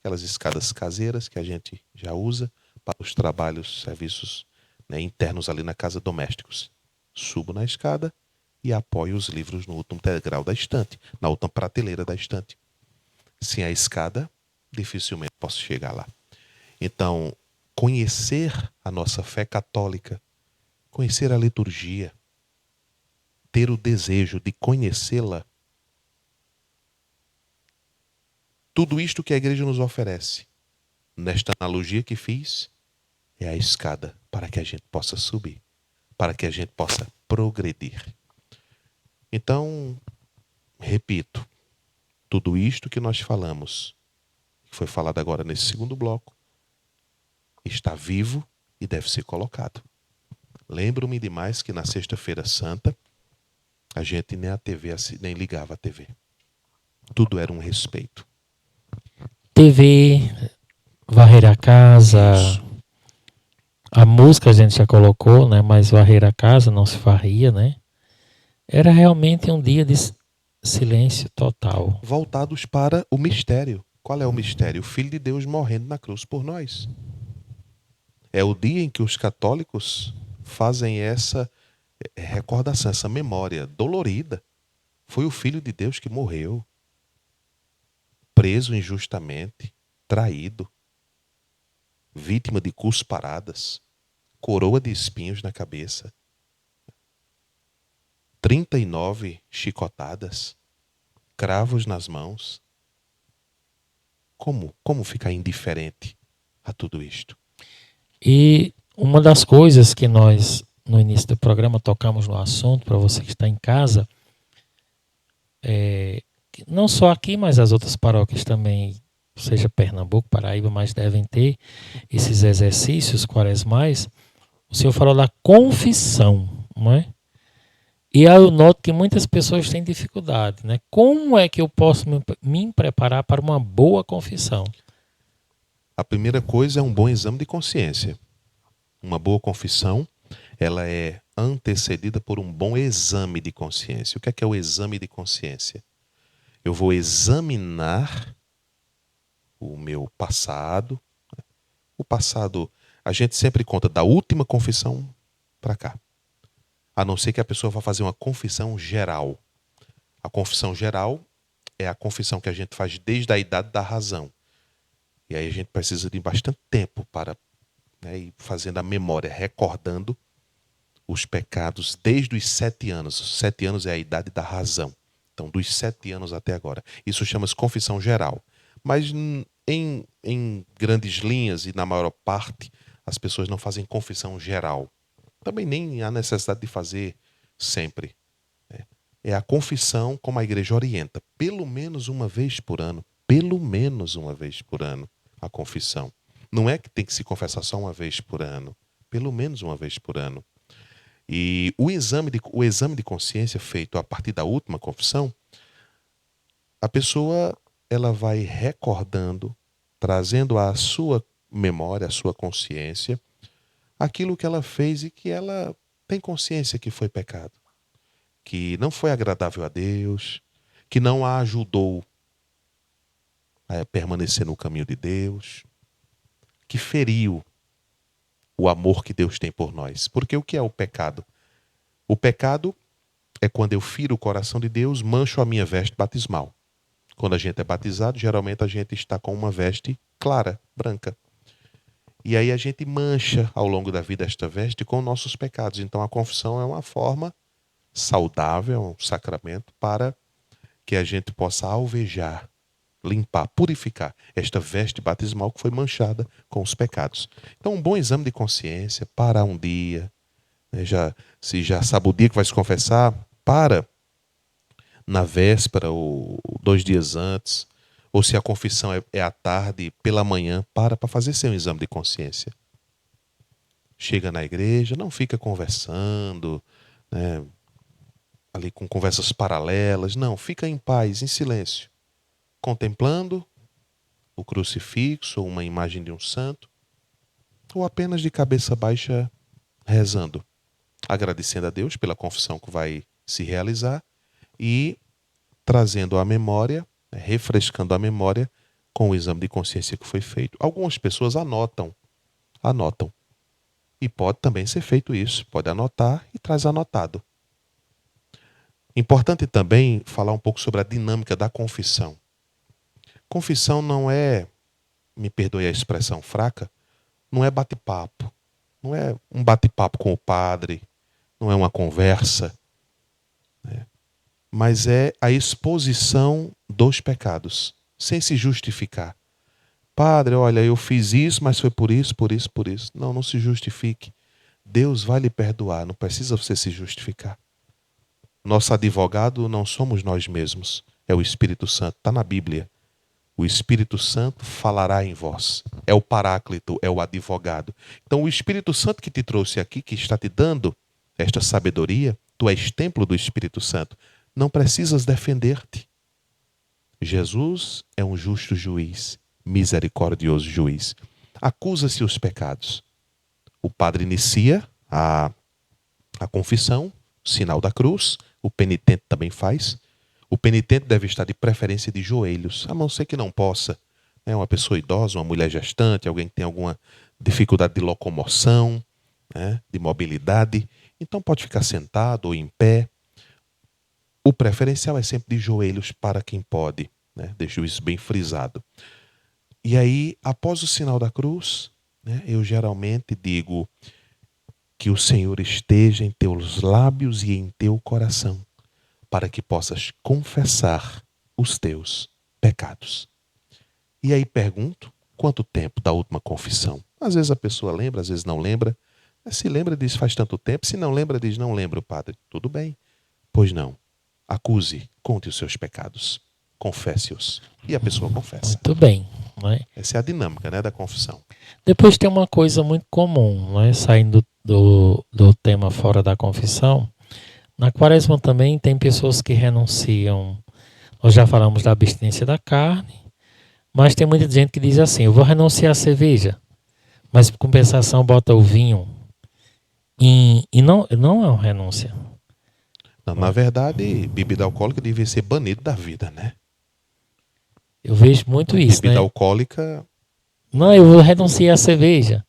Aquelas escadas caseiras que a gente já usa para os trabalhos, serviços, né, internos ali na casa, domésticos. Subo na escada e apoio os livros no último degrau da estante, na última prateleira da estante. Sem a escada, dificilmente posso chegar lá. Então, conhecer a nossa fé católica, conhecer a liturgia, ter o desejo de conhecê-la, tudo isto que a igreja nos oferece, nesta analogia que fiz, é a escada para que a gente possa subir, para que a gente possa progredir. Então, repito, tudo isto que nós falamos, que foi falado agora nesse segundo bloco, está vivo e deve ser colocado. Lembro-me demais que na Sexta-feira Santa, a gente nem a TV, nem ligava a TV. Tudo era um respeito. TV, varrer a casa, Isso. a música a gente já colocou, né? Mas varrer a casa não se varria, né? Era realmente um dia de silêncio total. Voltados para o mistério. Qual é o mistério? O Filho de Deus morrendo na cruz por nós. É o dia em que os católicos fazem essa recordação, essa memória dolorida. Foi o Filho de Deus que morreu, preso injustamente, traído, vítima de cusparadas, coroa de espinhos na cabeça, 39 chicotadas, cravos nas mãos. Como ficar indiferente a tudo isto? E uma das coisas que nós, no início do programa, tocamos no assunto, para você que está em casa, não só aqui, mas as outras paróquias também, seja Pernambuco, Paraíba, mas devem ter esses exercícios quaresmais. O senhor falou da confissão, não é? E aí eu noto que muitas pessoas têm dificuldade, né? Como é que eu posso me preparar para uma boa confissão? A primeira coisa é um bom exame de consciência. Uma boa confissão, ela é antecedida por um bom exame de consciência. O que é o exame de consciência? Eu vou examinar o meu passado. O passado, a gente sempre conta da última confissão para cá. A não ser que a pessoa vá fazer uma confissão geral. A confissão geral é a confissão que a gente faz desde a idade da razão. E aí a gente precisa de bastante tempo para ir fazendo a memória, recordando os pecados desde os 7 anos. Os 7 anos é a idade da razão. Então, dos 7 anos até agora. Isso chama-se confissão geral. Mas em grandes linhas e na maior parte, as pessoas não fazem confissão geral. Também nem há necessidade de fazer sempre. É a confissão como a igreja orienta. Pelo menos uma vez por ano. Pelo menos uma vez por ano a confissão. Não é que tem que se confessar só uma vez por ano. Pelo menos uma vez por ano. E o exame de consciência feito a partir da última confissão, a pessoa ela vai recordando, trazendo à sua memória, à sua consciência, aquilo que ela fez e que ela tem consciência que foi pecado, que não foi agradável a Deus, que não a ajudou a permanecer no caminho de Deus, que feriu o amor que Deus tem por nós. Porque o que é o pecado? O pecado é quando eu firo o coração de Deus, mancho a minha veste batismal. Quando a gente é batizado, geralmente a gente está com uma veste clara, branca. E aí a gente mancha ao longo da vida esta veste com nossos pecados. Então a confissão é uma forma saudável, um sacramento para que a gente possa alvejar, limpar, purificar esta veste batismal que foi manchada com os pecados. Então um bom exame de consciência, parar um dia, né, se já sabe o dia que vai se confessar, para. na véspera ou 2 dias antes, ou se a confissão é à tarde, pela manhã, para fazer seu exame de consciência. Chega na igreja, não fica conversando, né, ali com conversas paralelas, não, fica em paz, em silêncio, contemplando o crucifixo ou uma imagem de um santo, ou apenas de cabeça baixa rezando, agradecendo a Deus pela confissão que vai se realizar e trazendo à memória, refrescando a memória com o exame de consciência que foi feito. Algumas pessoas anotam. E pode também ser feito isso, pode anotar e traz anotado. Importante também falar um pouco sobre a dinâmica da confissão. Confissão não é, me perdoe a expressão fraca, não é bate-papo. Não é um bate-papo com o padre, não é uma conversa, né? Mas é a exposição dos pecados, sem se justificar. Padre, olha, eu fiz isso, mas foi por isso, por isso, por isso. Não se justifique. Deus vai lhe perdoar, não precisa você se justificar. Nosso advogado não somos nós mesmos, é o Espírito Santo, está na Bíblia. O Espírito Santo falará em vós. É o Paráclito, é o advogado. Então o Espírito Santo que te trouxe aqui, que está te dando esta sabedoria, tu és templo do Espírito Santo. Não precisas defender-te. Jesus é um justo juiz, misericordioso juiz. Acusa-se os pecados. O padre inicia a confissão, o sinal da cruz, o penitente também faz. O penitente deve estar de preferência de joelhos, a não ser que não possa. É uma pessoa idosa, uma mulher gestante, alguém que tem alguma dificuldade de locomoção, né, de mobilidade. Então pode ficar sentado ou em pé. O preferencial é sempre de joelhos para quem pode, né? Deixo isso bem frisado. E aí, após o sinal da cruz, né, eu geralmente digo que o Senhor esteja em teus lábios e em teu coração, para que possas confessar os teus pecados. E aí pergunto, quanto tempo da última confissão? Às vezes a pessoa lembra, às vezes não lembra. Se lembra, diz faz tanto tempo. Se não lembra, diz não lembro, padre. Tudo bem. Pois não. Acuse, conte os seus pecados. Confesse-os. E a pessoa confessa. Muito bem. Né? Essa é a dinâmica, né, da confissão. Depois tem uma coisa muito comum, né, saindo do tema fora da confissão. Na quaresma também tem pessoas que renunciam. Nós já falamos da abstinência da carne, mas tem muita gente que diz assim, eu vou renunciar à cerveja, mas por compensação bota o vinho. E não é uma renúncia. Não, na verdade, bebida alcoólica devia ser banido da vida, né? Eu vejo muito isso, bebida né? alcoólica... Não, eu vou renunciar à cerveja,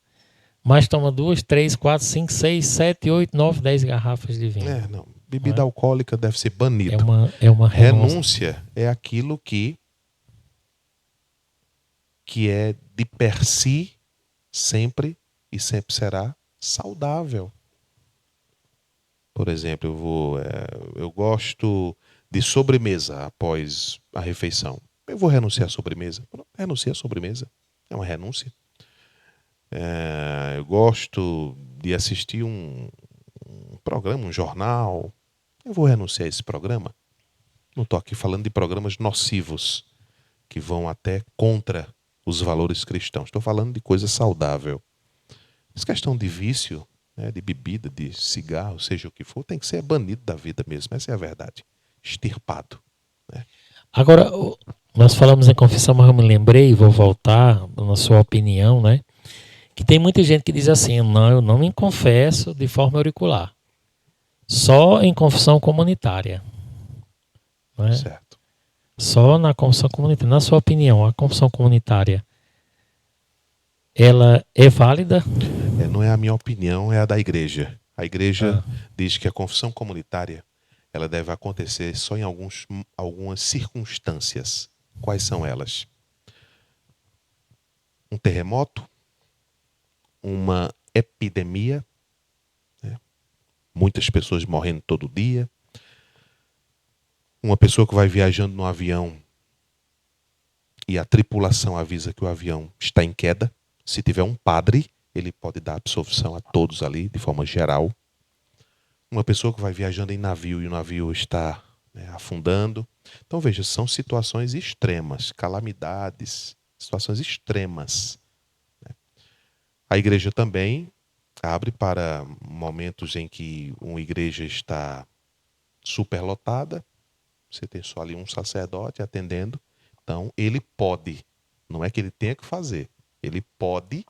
mas toma 2, 3, 4, 5, 6, 7, 8, 9, 10 garrafas de vinho. Não. Bebida alcoólica deve ser banida. É uma renúncia é aquilo que é de per si sempre e sempre será saudável. Por exemplo, eu gosto de sobremesa após a refeição. Eu vou renunciar à sobremesa. Renunciar à sobremesa. É uma renúncia. Eu gosto de assistir um programa, um jornal. Eu vou renunciar a esse programa. Não estou aqui falando de programas nocivos que vão até contra os valores cristãos. Estou falando de coisa saudável. Essa questão de vício, né, de bebida, de cigarro, seja o que for, tem que ser banido da vida mesmo. Essa é a verdade. Extirpado. Né? Agora, nós falamos em confissão, mas eu me lembrei, vou voltar na sua opinião, né? Que tem muita gente que diz assim, não, eu não me confesso de forma auricular. Só em confissão comunitária. Né? Certo. Só na confissão comunitária. Na sua opinião, a confissão comunitária, ela é válida? Não é a minha opinião, é a da igreja. A igreja diz que a confissão comunitária ela deve acontecer só em algumas circunstâncias. Quais são elas? Um terremoto, uma epidemia, né? Muitas pessoas morrendo todo dia, uma pessoa que vai viajando no avião e a tripulação avisa que o avião está em queda. Se tiver um padre, ele pode dar absolvição a todos ali, de forma geral. Uma pessoa que vai viajando em navio e o navio está né, afundando. Então, veja, são situações extremas, calamidades, situações extremas. A igreja também abre para momentos em que uma igreja está superlotada, você tem só ali um sacerdote atendendo, então ele pode, não é que ele tenha que fazer, ele pode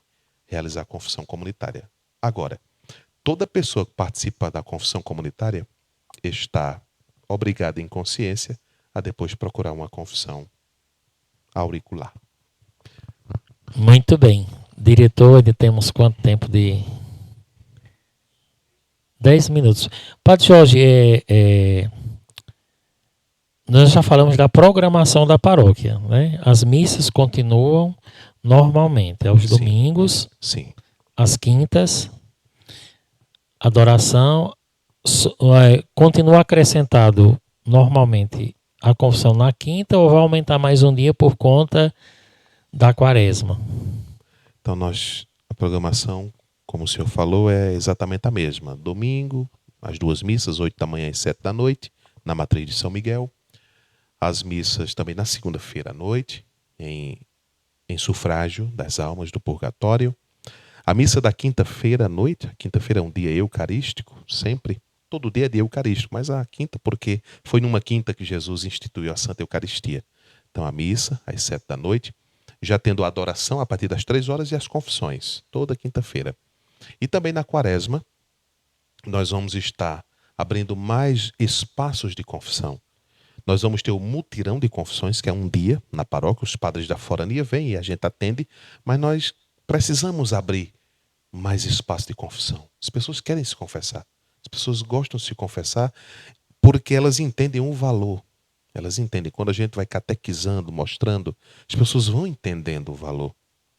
realizar a confissão comunitária. Agora, toda pessoa que participa da confissão comunitária está obrigada em consciência a depois procurar uma confissão auricular. Muito bem. Diretor, ainda temos quanto tempo de... 10 minutos. Padre Jorge, nós já falamos da programação da paróquia, né? As missas continuam normalmente, aos domingos, Sim. às quintas, adoração, continua acrescentado normalmente a confissão na quinta ou vai aumentar mais um dia por conta da quaresma? Então a programação, como o senhor falou, é exatamente a mesma. Domingo, as 2 missas, 8 da manhã e 7 da noite, na matriz de São Miguel. As missas também na segunda-feira à noite, em sufrágio das almas do purgatório. A missa da quinta-feira à noite, a quinta-feira é um dia eucarístico, sempre. Todo dia é dia eucarístico, mas a quinta porque foi numa quinta que Jesus instituiu a Santa Eucaristia. Então a missa, às 7 da noite, já tendo a adoração a partir das 3 horas e as confissões, toda quinta-feira. E também na quaresma, nós vamos estar abrindo mais espaços de confissão. Nós vamos ter o mutirão de confissões, que é um dia na paróquia, os padres da forania vêm e a gente atende, mas nós precisamos abrir mais espaço de confissão. As pessoas querem se confessar, as pessoas gostam de se confessar porque elas entendem o valor. Elas entendem, quando a gente vai catequizando, mostrando, as pessoas vão entendendo o valor,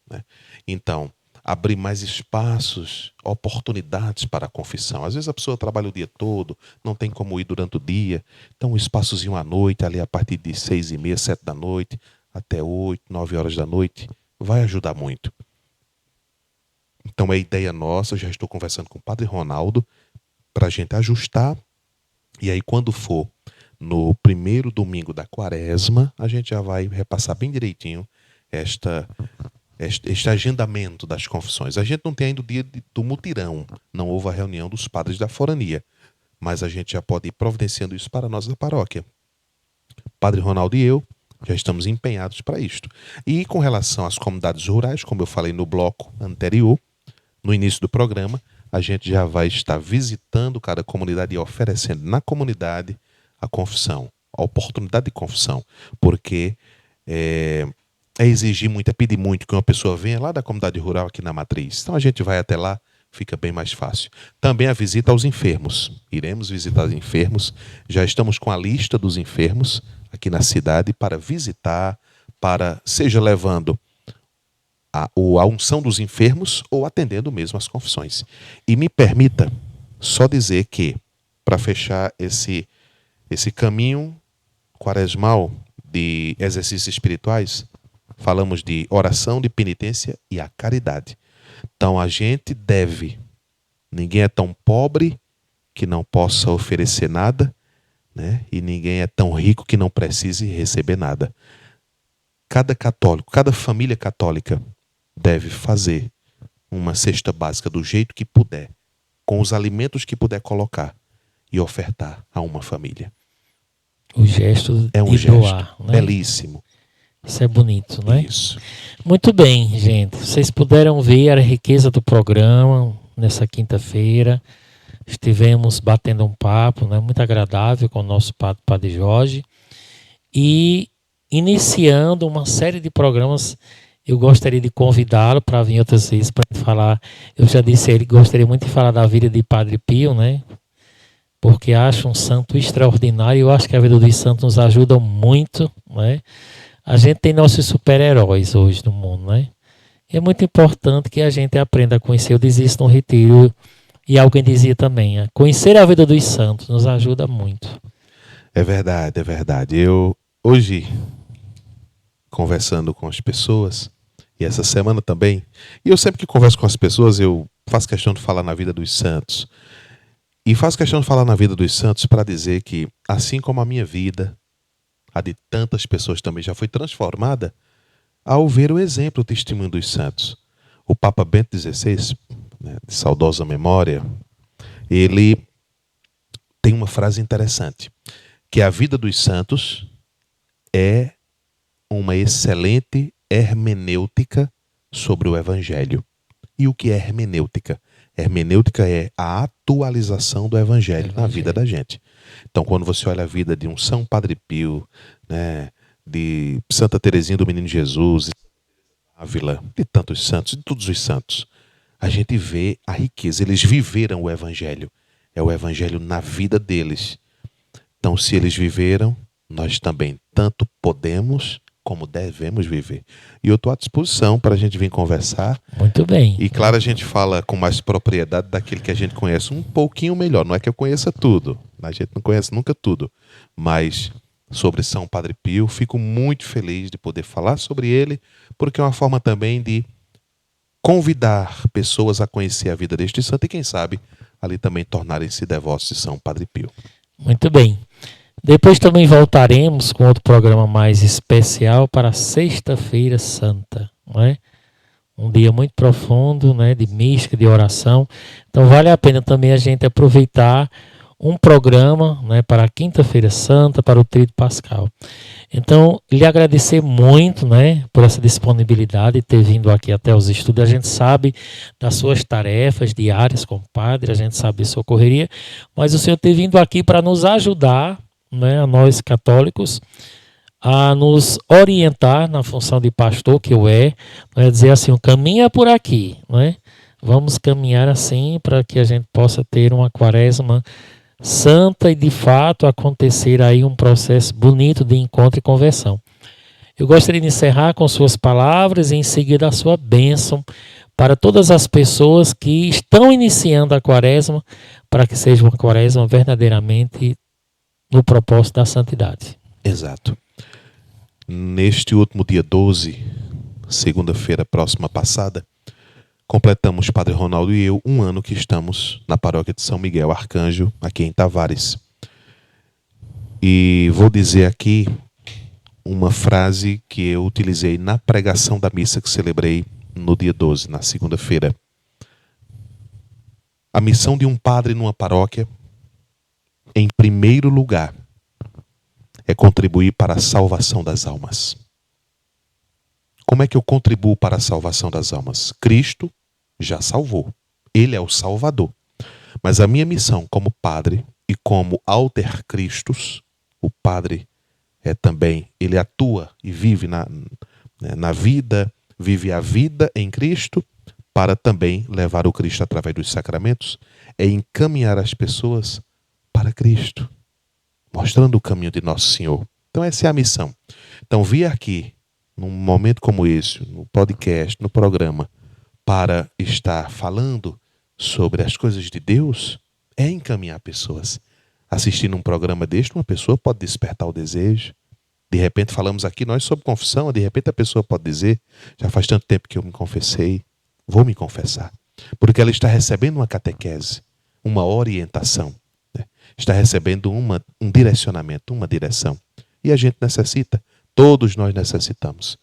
né? Então, abrir mais espaços, oportunidades para a confissão. Às vezes a pessoa trabalha o dia todo, não tem como ir durante o dia. Então um espaçozinho à noite, ali a partir de 6h30, 7 da noite, até 8, 9 horas da noite, vai ajudar muito. Então é ideia nossa, já estou conversando com o Padre Ronaldo, para a gente ajustar. E aí quando for no primeiro domingo da quaresma, a gente já vai repassar bem direitinho este agendamento das confissões. A gente não tem ainda o dia do mutirão, não houve a reunião dos padres da forania, mas a gente já pode ir providenciando isso para nós da paróquia. Padre Ronaldo e eu já estamos empenhados para isto. E com relação às comunidades rurais, como eu falei no bloco anterior, no início do programa, a gente já vai estar visitando cada comunidade e oferecendo na comunidade a confissão, a oportunidade de confissão, porque é exigir muito, é pedir muito que uma pessoa venha lá da comunidade rural aqui na matriz. Então a gente vai até lá, fica bem mais fácil. Também a visita aos enfermos. Iremos visitar os enfermos. Já estamos com a lista dos enfermos aqui na cidade para visitar, para seja levando a unção dos enfermos ou atendendo mesmo as confissões. E me permita só dizer que, para fechar esse caminho quaresmal de exercícios espirituais, falamos de oração, de penitência e a caridade. Então a gente deve, ninguém é tão pobre que não possa oferecer nada, né? E ninguém é tão rico que não precise receber nada. Cada católico, cada família católica deve fazer uma cesta básica do jeito que puder, com os alimentos que puder colocar e ofertar a uma família. O gesto é um de gesto doar, né? Belíssimo. Isso é bonito, né? Isso. Muito bem, gente. Vocês puderam ver a riqueza do programa nessa quinta-feira. Estivemos batendo um papo, né, muito agradável com o nosso Padre Jorge. E iniciando uma série de programas, eu gostaria de convidá-lo para vir outras vezes para falar. Eu já disse a ele que gostaria muito de falar da vida de Padre Pio, né? Porque acho um santo extraordinário. Eu acho que a vida dos santos nos ajuda muito, né? A gente tem nossos super-heróis hoje no mundo, né? E é muito importante que a gente aprenda a conhecer. Eu dizia isso no retiro e alguém dizia também, conhecer a vida dos santos nos ajuda muito. É verdade, é verdade. Eu, hoje, conversando com as pessoas, e essa semana também, e eu sempre que converso com as pessoas, eu faço questão de falar na vida dos santos. E faço questão de falar na vida dos santos para dizer que, assim como a minha vida, a de tantas pessoas também já foi transformada ao ver o exemplo, o testemunho dos santos. O Papa Bento XVI, né, de saudosa memória, ele tem uma frase interessante, que a vida dos santos é uma excelente hermenêutica sobre o Evangelho. E o que é hermenêutica? Hermenêutica é a atualização do Evangelho na vida da gente. Então, quando você olha a vida de um São Padre Pio, né, de Santa Teresinha do Menino Jesus, Ávila, de tantos santos, de todos os santos, a gente vê a riqueza. Eles viveram o Evangelho. É o Evangelho na vida deles. Então, se eles viveram, nós também tanto podemos como devemos viver. E eu estou à disposição para a gente vir conversar. Muito bem. E claro, a gente fala com mais propriedade daquele que a gente conhece um pouquinho melhor. Não é que eu conheça tudo. A gente não conhece nunca tudo. Mas sobre São Padre Pio, fico muito feliz de poder falar sobre ele, porque é uma forma também de convidar pessoas a conhecer a vida deste santo e, quem sabe, ali também tornarem-se devotos de São Padre Pio. Muito bem. Depois também voltaremos com outro programa mais especial para Sexta-feira Santa, não é? Um dia muito profundo, né, de mística, de oração. Então vale a pena também a gente aproveitar um programa, né, para a Quinta-feira Santa, para o Tríduo Pascal. Então, lhe agradecer muito, né, por essa disponibilidade de ter vindo aqui até os estudos. A gente sabe das suas tarefas diárias como padre, a gente sabe de sua correria, mas o senhor ter vindo aqui para nos ajudar, né, a nós católicos, a nos orientar na função de pastor, que eu né, dizer assim, o caminho é por aqui, né? Vamos caminhar assim para que a gente possa ter uma quaresma santa e de fato acontecer aí um processo bonito de encontro e conversão. Eu gostaria de encerrar com suas palavras e em seguida a sua bênção para todas as pessoas que estão iniciando a quaresma, para que seja uma quaresma verdadeiramente no propósito da santidade. Exato. Neste último dia 12, segunda-feira próxima passada, completamos, Padre Ronaldo e eu, um ano que estamos na paróquia de São Miguel Arcanjo, aqui em Tavares. E vou dizer aqui uma frase que eu utilizei na pregação da missa que celebrei no dia 12, na segunda-feira. A missão de um padre numa paróquia, em primeiro lugar, é contribuir para a salvação das almas. Como é que eu contribuo para a salvação das almas? Cristo já salvou. Ele é o Salvador. Mas a minha missão como padre e como alter Christus, o padre é também, ele atua e vive na vida, vive a vida em Cristo para também levar o Cristo através dos sacramentos, é encaminhar as pessoas para Cristo, mostrando o caminho de Nosso Senhor. Então essa é a missão. Então vir aqui, num momento como esse, no podcast, no programa, para estar falando sobre as coisas de Deus, é encaminhar pessoas. Assistindo um programa deste, uma pessoa pode despertar o desejo. De repente falamos aqui nós sobre confissão, de repente a pessoa pode dizer, já faz tanto tempo que eu me confessei, vou me confessar. Porque ela está recebendo uma catequese, uma orientação, né? Está recebendo um direcionamento, uma direção. E a gente necessita, todos nós necessitamos.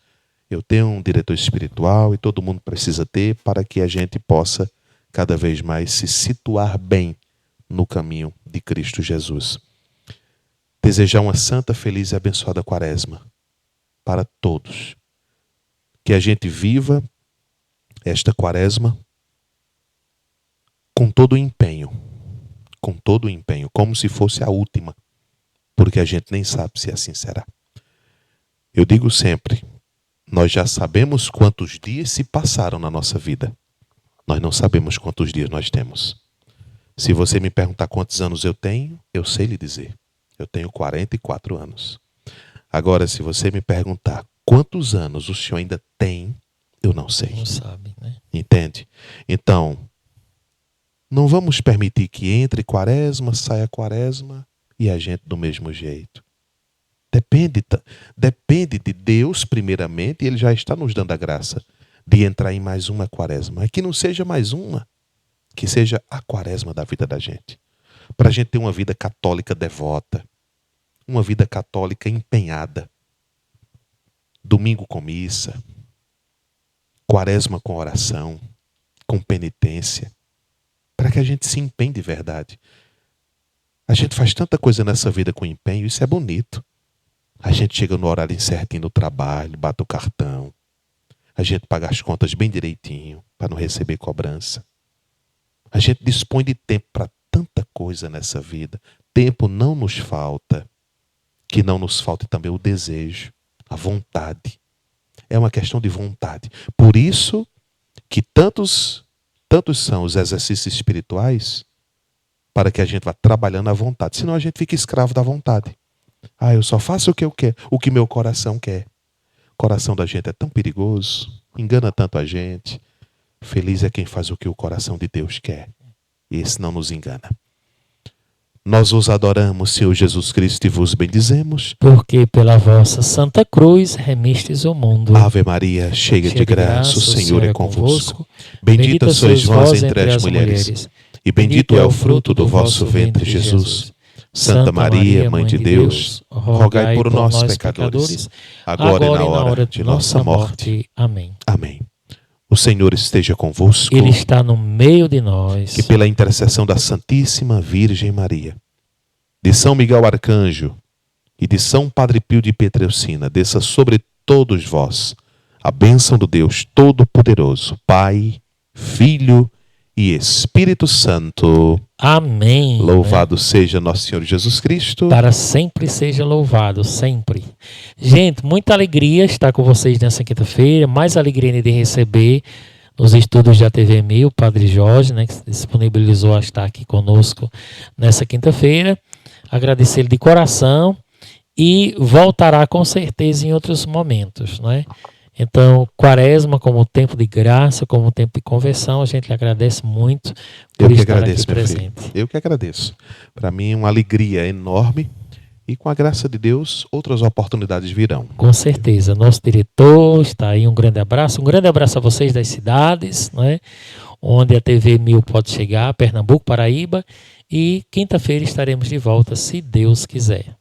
Eu tenho um diretor espiritual e todo mundo precisa ter para que a gente possa cada vez mais se situar bem no caminho de Cristo Jesus. Desejar uma santa, feliz e abençoada quaresma para todos. Que a gente viva esta quaresma com todo o empenho, como se fosse a última, porque a gente nem sabe se assim será. Eu digo sempre, nós já sabemos quantos dias se passaram na nossa vida. Nós não sabemos quantos dias nós temos. Se você me perguntar quantos anos eu tenho, eu sei lhe dizer. Eu tenho 44 anos. Agora, se você me perguntar quantos anos o senhor ainda tem, eu não sei. Não sabe, né? Entende? Então, não vamos permitir que entre quaresma, saia quaresma e a gente do mesmo jeito. Depende de Deus, primeiramente, e Ele já está nos dando a graça de entrar em mais uma quaresma. Mas que não seja mais uma, que seja a quaresma da vida da gente. para a gente ter uma vida católica devota, uma vida católica empenhada. Domingo com missa, quaresma com oração, com penitência, para que a gente se empenhe de verdade. A gente faz tanta coisa nessa vida com empenho, isso é bonito. A gente chega no horário certinho no trabalho, bate o cartão. A gente paga as contas bem direitinho, para não receber cobrança. A gente dispõe de tempo para tanta coisa nessa vida. Tempo não nos falta. Que não nos falte também o desejo, a vontade. É uma questão de vontade. Por isso que tantos são os exercícios espirituais para que a gente vá trabalhando à vontade. Senão a gente fica escravo da vontade. Eu só faço o que eu quero, o que meu coração quer. O coração da gente é tão perigoso, engana tanto a gente. Feliz é quem faz o que o coração de Deus quer. Esse não nos engana. Nós vos adoramos, Senhor Jesus Cristo, e vos bendizemos. Porque pela vossa Santa Cruz remistes o mundo. Ave Maria, cheia de graça, o Senhor é convosco. Bendita sois vós entre as mulheres, e bendito é o fruto do vosso ventre, Jesus. Santa Maria, Mãe de Deus, rogai por nós, pecadores, agora e na hora de nossa morte. Amém. Amém. O Senhor esteja convosco. Ele está no meio de nós. Que pela intercessão da Santíssima Virgem Maria, de São Miguel Arcanjo e de São Padre Pio de Pietrelcina, desça sobre todos vós a bênção do Deus Todo-Poderoso, Pai, Filho e Espírito Santo. Amém. Louvado seja nosso Senhor Jesus Cristo. Para sempre seja louvado, sempre. Gente, muita alegria estar com vocês nessa quinta-feira. Mais alegria de receber nos estúdios da TV Mil, o Padre Jorge, que se disponibilizou a estar aqui conosco nessa quinta-feira. Agradecer-lhe de coração e voltará com certeza em outros momentos, Então, quaresma como tempo de graça, como tempo de conversão, a gente lhe agradece muito por estar aqui presente. Eu que agradeço. Para mim é uma alegria enorme e com a graça de Deus outras oportunidades virão. Com certeza. Nosso diretor está aí, um grande abraço. Um grande abraço a vocês das cidades, onde a TV Mil pode chegar, Pernambuco, Paraíba. E quinta-feira estaremos de volta, se Deus quiser.